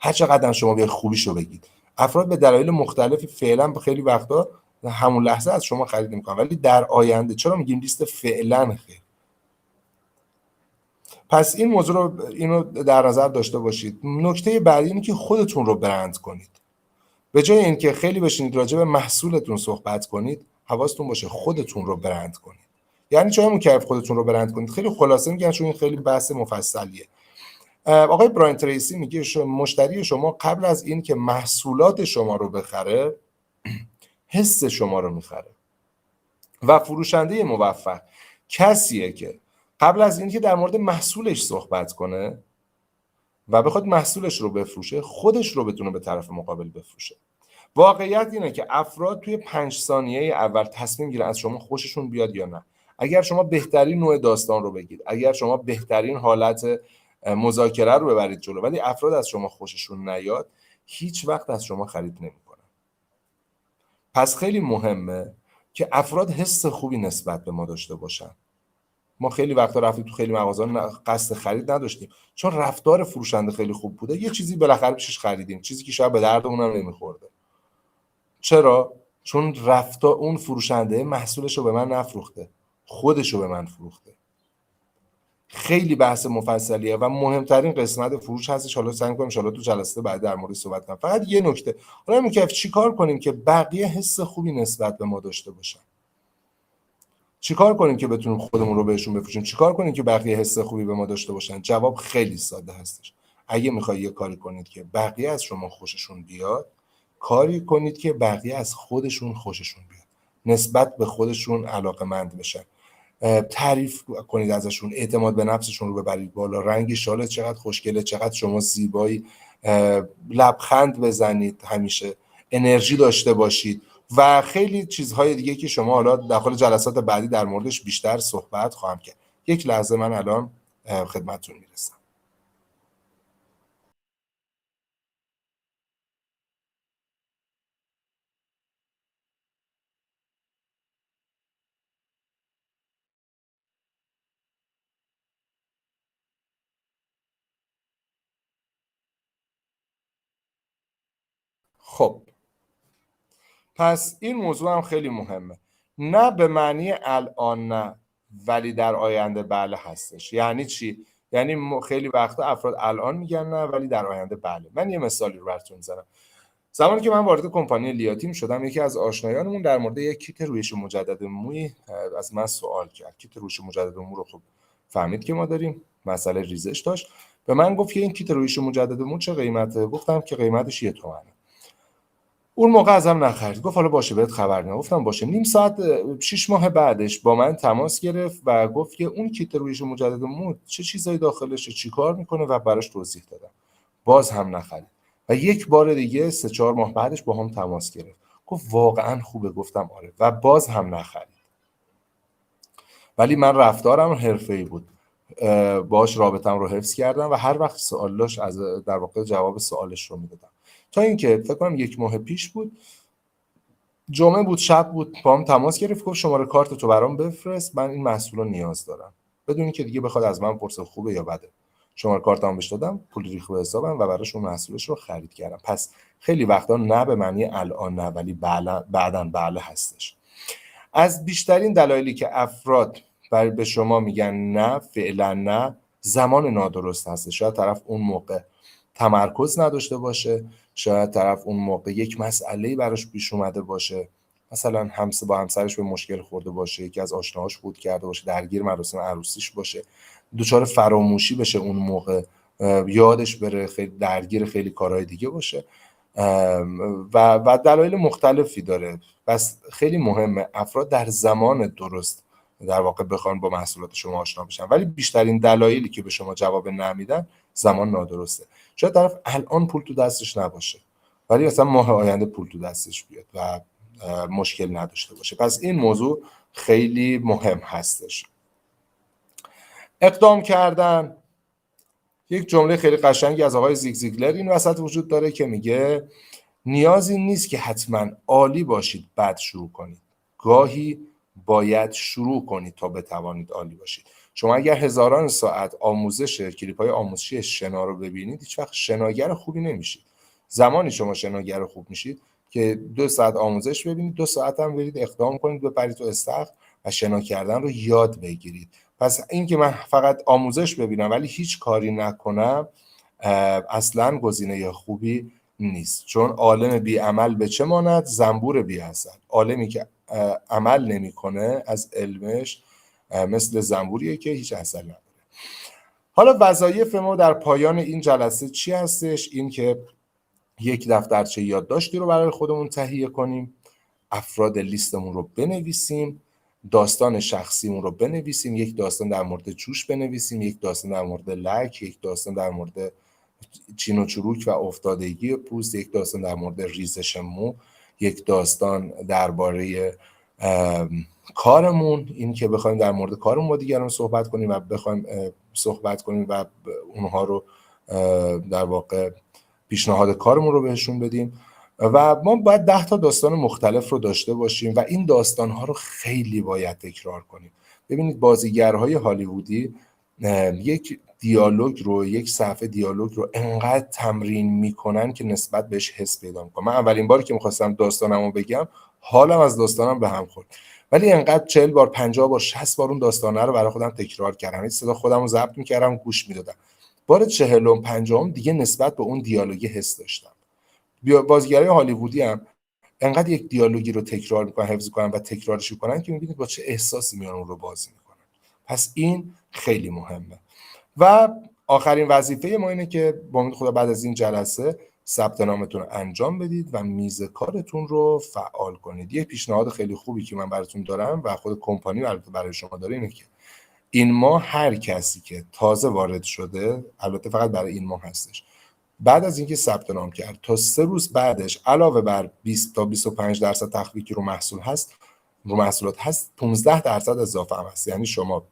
هر چقدر شما به خوبیشو بگید، افراد به دلایل مختلفی فعلا خیلی وقتا همون لحظه از شما خرید نمیکنن، ولی در آینده. چرا میگیم لیست فعلا خیر؟ پس این موضوع رو اینو در نظر داشته باشید. نکته بعدی اینه که خودتون رو برند کنید. به جای اینکه خیلی بشینید راجع به محصولتون صحبت کنید، حواستون باشه خودتون رو برند کنید. یعنی چه کیف خودتون رو برند کنید؟ خیلی خلاصه میگم چون این خیلی بحث مفصلیه. آقای براین تریسی میگه مشتری شما قبل از این که محصولات شما رو بخره، حس شما رو میخره. و فروشنده موفق کسیه که قبل از این که در مورد محصولش صحبت کنه و بخواد محصولش رو بفروشه، خودش رو بتونه به طرف مقابل بفروشه. واقعیت اینه که افراد توی 5 ثانیه اول تصمیم گیرن از شما خوششون بیاد یا نه. اگر شما بهترین نوع داستان رو بگید، اگر شما بهترین حالت مذاکره رو ببرید جلو، ولی افراد از شما خوششون نیاد، هیچ وقت از شما خرید نمیکنن. پس خیلی مهمه که افراد حس خوبی نسبت به ما داشته باشن. ما خیلی وقتا رفتیم تو خیلی مغازه‌ها قصد خرید نداشتیم، چون رفتار فروشنده خیلی خوب بوده، یه چیزی بالاخره پیشش خریدیم، چیزی که شاید به دردمون هم نمیخورده. چرا؟ چون رفتار اون فروشنده محصولش رو به من نفروخته، خودش رو به من فروخته. خیلی بحث مفصلیه و مهمترین قسمت فروش هستش. حالا سعی می‌کنم ان شاءالله تو جلسه بعد در مورد صحبت کنم. فقط یه نکته، حالا میگم چیکار کنیم که بقیه حس خوبی نسبت به ما داشته باشن؟ چیکار کنیم که بتونیم خودمون رو بهشون بفروشیم؟ چیکار کنیم که بقیه حس خوبی به ما داشته باشن؟ جواب خیلی ساده هستش. اگه میخوای یه کاری کنید که بقیه از شما خوششون بیاد، کاری کنید که بقیه از خودشون خوششون بیاد، نسبت به خودشون علاقه‌مند بشن. تعریف کنید ازشون، اعتماد به نفسشون رو ببرید بالا. رنگ شالت چقدر خوشگله، چقدر شما زیبایی، لبخند بزنید، همیشه انرژی داشته باشید و خیلی چیزهای دیگه که شما حالا داخل جلسات بعدی در موردش بیشتر صحبت خواهم کرد. یک لحظه من الان خدمتتون میرسم. خب پس این موضوع هم خیلی مهمه. نه به معنی الان نه، ولی در آینده بله هستش. یعنی چی؟ یعنی خیلی وقتا افراد الان میگن نه ولی در آینده بله. من یه مثالی رو براتون میزنم. زمانی که من وارد کمپانی لیاتیم شدم، یکی از آشنایانمون در مورد یک کیت رویش مجدد موی از من سوال کرد. کیت رویش مجدد مو رو خب فهمید که ما داریم، مسئله ریزش داشت. به من گفت که این کیت رویش مجدد مو چه قیمته؟ گفتم که قیمتش 1 تومنه. اون موقع ازم نخرید، گفت حالا باشه بهت خبر میدم. گفتم باشه. نیم ساعت 6 ماه بعدش با من تماس گرفت و گفت که اون کیت رویش مجدد مو چه چیزایی داخلشه، چیکار میکنه و براش توضیح دادم. باز هم نخرید و یک بار دیگه 3-4 ماه بعدش با هم تماس گرفت، گفت واقعا خوبه. گفتم آره و باز هم نخرید. ولی من رفتارم حرفه‌ای بود، باهاش رابطم رو حفظ کردم و هر وقت سوال داشت از در واقع جواب سوالش رو میدادم. تا اینکه فکر کنم 1 ماه پیش بود جمعه بود، شب بود، با تماس گرفت، گفت شماره کارت تو برام بفرست، من این محصول رو نیاز دارم، بدون اینکه دیگه بخواد از من پرسه خوبه یا بده. شماره کارتام بهش دادم، پول ریخت رو حسابم و براش اون محصولش رو خرید کردم. پس خیلی وقتا نه به معنی الان نه، ولی بعداً بله هستش. از بیشترین دلایلی که افراد به شما میگن نه، فعلا نه، زمان نادرست هست. شاید طرف اون موقع تمرکز نداشته باشه، شاید طرف اون موقع یک مسئله‌ای براش پیش اومده باشه، مثلا با همسرش به مشکل خورده باشه، یکی از آشناهاش فوت کرده باشه، درگیر مراسم عروسیش باشه، دچار فراموشی بشه اون موقع، یادش بره، خیلی درگیر خیلی کارهای دیگه باشه و دلایل مختلفی داره. پس خیلی مهمه افراد در زمان درست در واقع بخوان با محصولات شما آشنا بشن، ولی بیشترین دلایلی که به شما جواب نمیدن زمان نادرسته. شاید طرف الان پول تو دستش نباشه، ولی مثلا ماه آینده پول تو دستش بیاد و مشکل نداشته باشه. پس این موضوع خیلی مهم هستش. اقدام کردن، یک جمله خیلی قشنگی از آقای زیگ زیگلر این وسط وجود داره که میگه نیازی نیست که حتما عالی باشید بعد شروع کنید، گاهی باید شروع کنید تا بتوانید عالی باشید. شما اگر هزاران ساعت آموزش کلیپ‌های آموزشی شنا رو ببینید، هیچ وقت شناگر خوبی نمیشید. زمانی شما شناگر خوب میشید که 2 ساعت آموزش ببینید، 2 ساعت هم برید اقدام کنید، بپرید تو استخر و شنا کردن رو یاد بگیرید. پس اینکه من فقط آموزش ببینم ولی هیچ کاری نکنم اصلا گزینه خوبی نیست، چون عالم بی عمل به چه ماند؟ زنبور بی عسل. عالمی که عمل نمیکنه از علمش مثل زنبوریه که هیچ عسل نداره. حالا وظایف ما در پایان این جلسه چی هستش؟ این که یک دفترچه یادداشتی رو برای خودمون تهیه کنیم، افراد لیستمون رو بنویسیم، داستان شخصیمون رو بنویسیم، یک داستان در مورد جوش بنویسیم، یک داستان در مورد لک، یک داستان در مورد چین و چروک و افتادگی پوست، یک داستان در مورد ریزش مو، یک داستان درباره کارمون، این که بخوایم در مورد کارمون با دیگران صحبت کنیم و بخوایم صحبت کنیم و اونها رو در واقع پیشنهاد کارمون رو بهشون بدیم. و ما باید 10 تا داستان مختلف رو داشته باشیم و این داستان‌ها رو خیلی باید تکرار کنیم. ببینید بازیگرهای هالیوودی یک دیالوگ رو، یک صفحه دیالوگ رو انقدر تمرین میکنن که نسبت بهش حس پیدا میکنم. من اولین باری که میخواستم داستانمو بگم حالم از داستانم به هم خورد، ولی انقدر 40 بار 50 بار 60 بار اون داستانه رو برای خودم تکرار کردم، صدا خودم رو ضبط میکردم گوش میدادم. بار 40 50 دیگه نسبت به اون دیالوگ حس داشتم. بازیگرای هالیوودی هم انقدر یک دیالوگی رو تکرار میکنن، حفظ میکنن و تکرارش میکنن که میبینید با چه احساسی میان اون رو بازی میکنن. پس این خیلی مهمه. و آخرین وظیفه ما اینه که با امید خدا بعد از این جلسه ثبت نامتون رو انجام بدید و میز کارتون رو فعال کنید. یه پیشنهاد خیلی خوبی که من براتون دارم و خود کمپانی برای شما داره اینه که این ماه هر کسی که تازه وارد شده، البته فقط برای این ماه هستش، بعد از اینکه ثبت نام کرد تا 3 روز بعدش علاوه بر 20 تا 25% تخفیفی که رو محصولات هست 15% اضافه هم هست. یعنی شما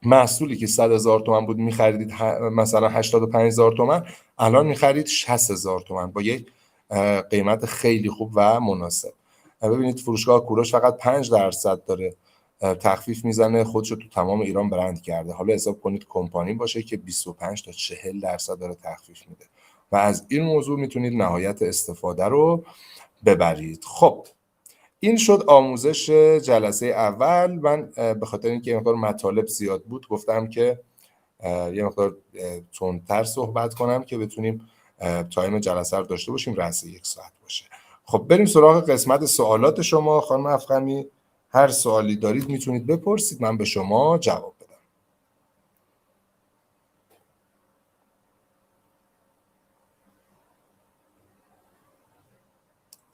محصولی که 100,000 تومان بود می‌خریدید مثلا 85,000 تومان، الان می‌خرید 60,000 تومان با یک قیمت خیلی خوب و مناسب. ببینید فروشگاه کوروش فقط 5% داره تخفیف میزنه، خودشو تو تمام ایران برند کرده. حالا حساب کنید کمپانی باشه که 25 تا 40% داره تخفیف میده و از این موضوع میتونید نهایت استفاده رو ببرید. خب این شد آموزش جلسه اول. من به خاطر اینکه مقدار مطالب زیاد بود گفتم که یه مقدار تندتر صحبت کنم که بتونیم تایم جلسه رو داشته باشیم، رأس 1 ساعت باشه. خب بریم سراغ قسمت سوالات شما. خانم افخمی هر سوالی دارید میتونید بپرسید، من به شما جواب بدم.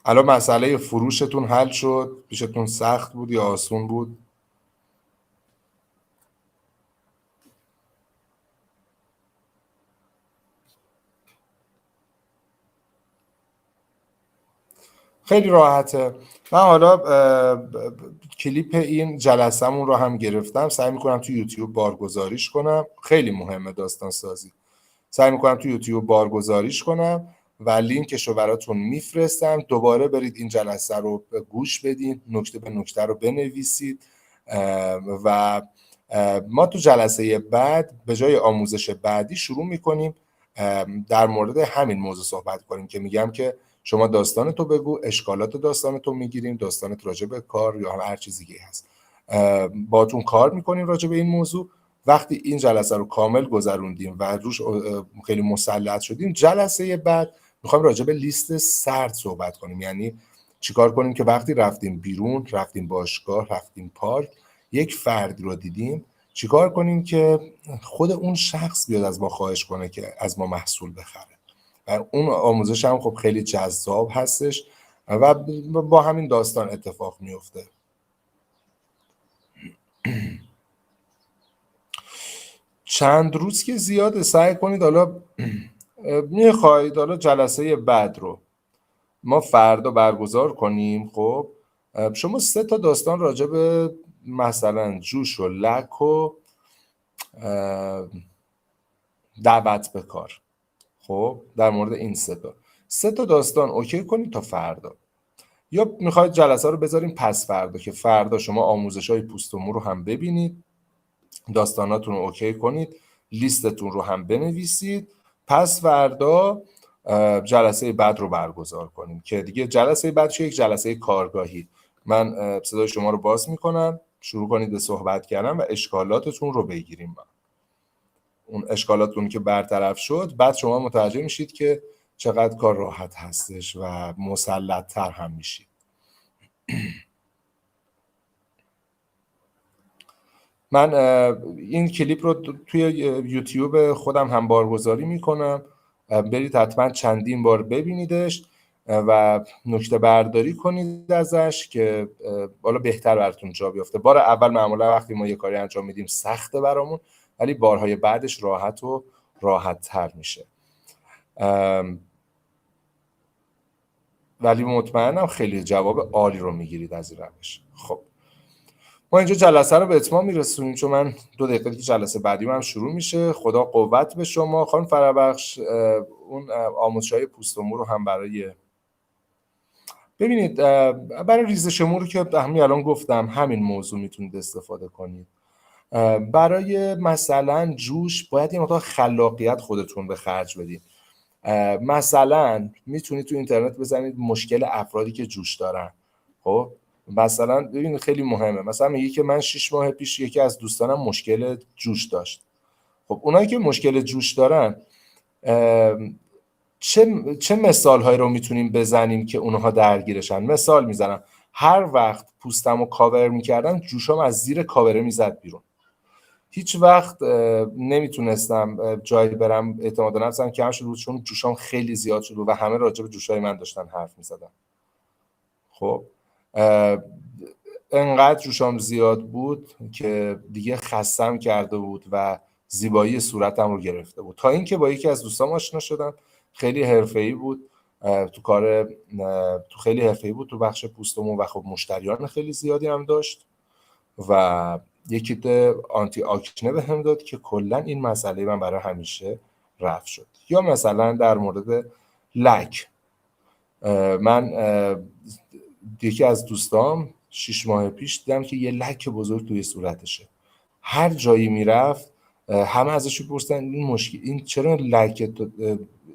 الان مسئله فروشتون حل شد؟ پیشتون سخت بود یا آسون بود؟ خیلی راحته. من حالا کلیپ این جلسه‌مون رو هم گرفتم، سعی میکنم تو یوتیوب بارگذاریش کنم. خیلی مهمه داستان سازی. سعی میکنم تو یوتیوب بارگذاریش کنم و لینکش رو براتون میفرستم. دوباره برید این جلسه رو گوش بدین، نکته به نکته رو بنویسید و ما تو جلسه بعد به جای آموزش بعدی شروع میکنیم در مورد همین موضوع صحبت کنیم که میگم که شما داستانتو بگو، اشکالات داستانتو میگیریم، داستانت راجع به کار یا هر چیزی که هست باتون کار میکنیم راجع به این موضوع. وقتی این جلسه رو کامل گذروندیم و روش خیلی مسلط شدیم، جلسه بعد میخوایم راجع به لیست سرد صحبت کنیم. یعنی چیکار کنیم که وقتی رفتیم بیرون، رفتیم باشگاه، رفتیم پارک، یک فرد رو دیدیم، چیکار کنیم که خود اون شخص بیاد از ما خواهش کنه که از ما محصول بخره. و اون آموزش هم خب خیلی جذاب هستش و با همین داستان اتفاق میفته. چند روز که زیاده، سعی کنید حالا میخواید حالا جلسه بعد رو ما فردا برگزار کنیم. خب شما 3 تا داستان راجع به مثلا جوش و لک و دعوت به کار، خب در مورد این 3 تا داستان اوکی کنید تا فردا. یا میخواید جلسه رو بذاریم پس فردا که فردا شما آموزش‌های پوست و مو رو هم ببینید، داستاناتون رو اوکی کنید، لیستتون رو هم بنویسید، پس فردا جلسه بعد رو برگزار کنیم که دیگه جلسه بعد یک جلسه کارگاهی. من صدای شما رو باز میکنم، شروع کنید به صحبت کردن و اشکالاتتون رو بگیریم. اون اشکالاتتون که برطرف شد، بعد شما متوجه میشید که چقدر کار راحت هستش و مسلط‌تر هم میشید. من این کلیپ رو توی یوتیوب خودم هم بارگذاری میکنم، برید حتما چندین بار ببینیدش و نکته برداری کنید ازش که بالا بهتر براتون جا بیفته. بار اول معمولا وقتی ما یه کاری انجام میدیم سخته برامون، ولی بارهای بعدش راحت و راحت تر میشه. ولی مطمئنم خیلی جواب عالی رو میگیرید از این روش. خب ما اینجا جلسه رو به اتمام میرسونیم، چون من 2 دقیقه دیگه جلسه بعدی هم شروع میشه. خدا قوت به شما. خانم فرابخش اون آموزش‌های پوست و مو رو هم ببینید، برای ریزش مو رو که همین الان گفتم همین موضوع میتونید استفاده کنید. برای مثلا جوش باید یه مقدار خلاقیت خودتون به خرج بدید. مثلا میتونید تو اینترنت بزنید مشکل افرادی که جوش دارن. خب مثلا ببین خیلی مهمه، مثلا میگه که من 6 ماه پیش یکی از دوستانم مشکل جوش داشت. خب اونایی که مشکل جوش دارن چه مثالهایی رو میتونیم بزنیم که اونها درگیرشن؟ مثال میزنم، هر وقت پوستمو کاور میکردم جوشام از زیر کاوره میزد بیرون. هیچ وقت نمیتونستم جایی برم، اعتماد نفسم کم شده بود چون جوشام خیلی زیاد شده و همه راجع به جوشای من داشتن حرف میزدن. خب انقدر جوشام زیاد بود که دیگه خستم کرده بود و زیبایی صورتم رو گرفته بود، تا اینکه با یکی از دوستام آشنا شدم. خیلی حرفه‌ای بود تو خیلی حرفه‌ای بود تو بخش پوست و مو و خب مشتریان خیلی زیادی هم داشت و یکی ده آنتی آکنه به هم داد که کلا این مسئله من برای همیشه رفع شد. یا مثلا در مورد لک، من یکی از دوستام 6 ماه پیش دیدم که یه لک بزرگ توی صورتشه. هر جایی میرفت همه ازش میپرسن این مشکل، این چرا لک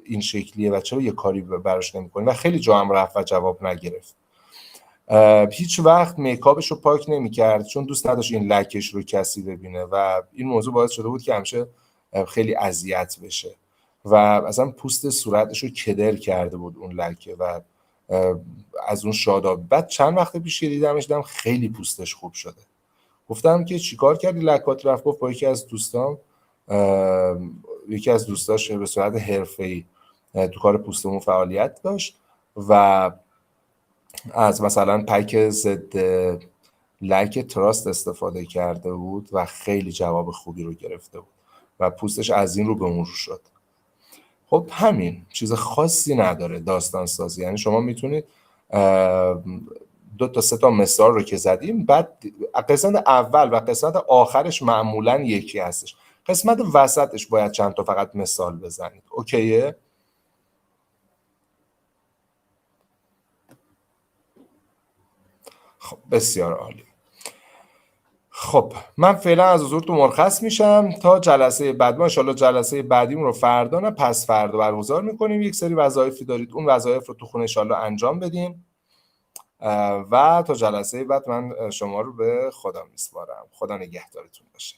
این شکلیه و چرا یه کاری براش نمیکنی؟ و خیلی جا هم رفت و جواب نگرفت. هیچ وقت میکاپش رو پاک نمی‌کرد چون دوست نداشت این لکش رو کسی ببینه و این موضوع باعث شده بود که همیشه خیلی اذیت بشه و اصلا پوست صورتش رو کدر کرده بود اون لکه و از اون شاداب. بعد چند وقت پیش دیدم خیلی پوستش خوب شده. گفتم که چیکار کردی لکات رفت؟ گفت با یکی از دوستاش به صورت حرفه‌ای تو کار پوست و مو فعالیت داشت و از مثلا پک ضد لک تراست استفاده کرده بود و خیلی جواب خوبی رو گرفته بود و پوستش از این رو به اون رو شد. خب همین، چیز خاصی نداره داستان سازی. یعنی شما میتونید 2 تا 3 تا مثال رو که زدیم، بعد قسمت اول و قسمت آخرش معمولا یکی هستش، قسمت وسطش باید چند تا فقط مثال بزنید. اوکیه؟ خب بسیار عالی. خب من فعلا از حضورتون مرخص میشم تا جلسه بعد. ما ان شاءالله جلسه بعدیمون رو فردا نه پس فردا برگزار میکنیم. یک سری وظایفی دارید، اون وظایف رو تو خونه ان شاءالله انجام بدیم و تا جلسه بعد من شما رو به خدا میسپارم. خدا نگهدارتون باشه.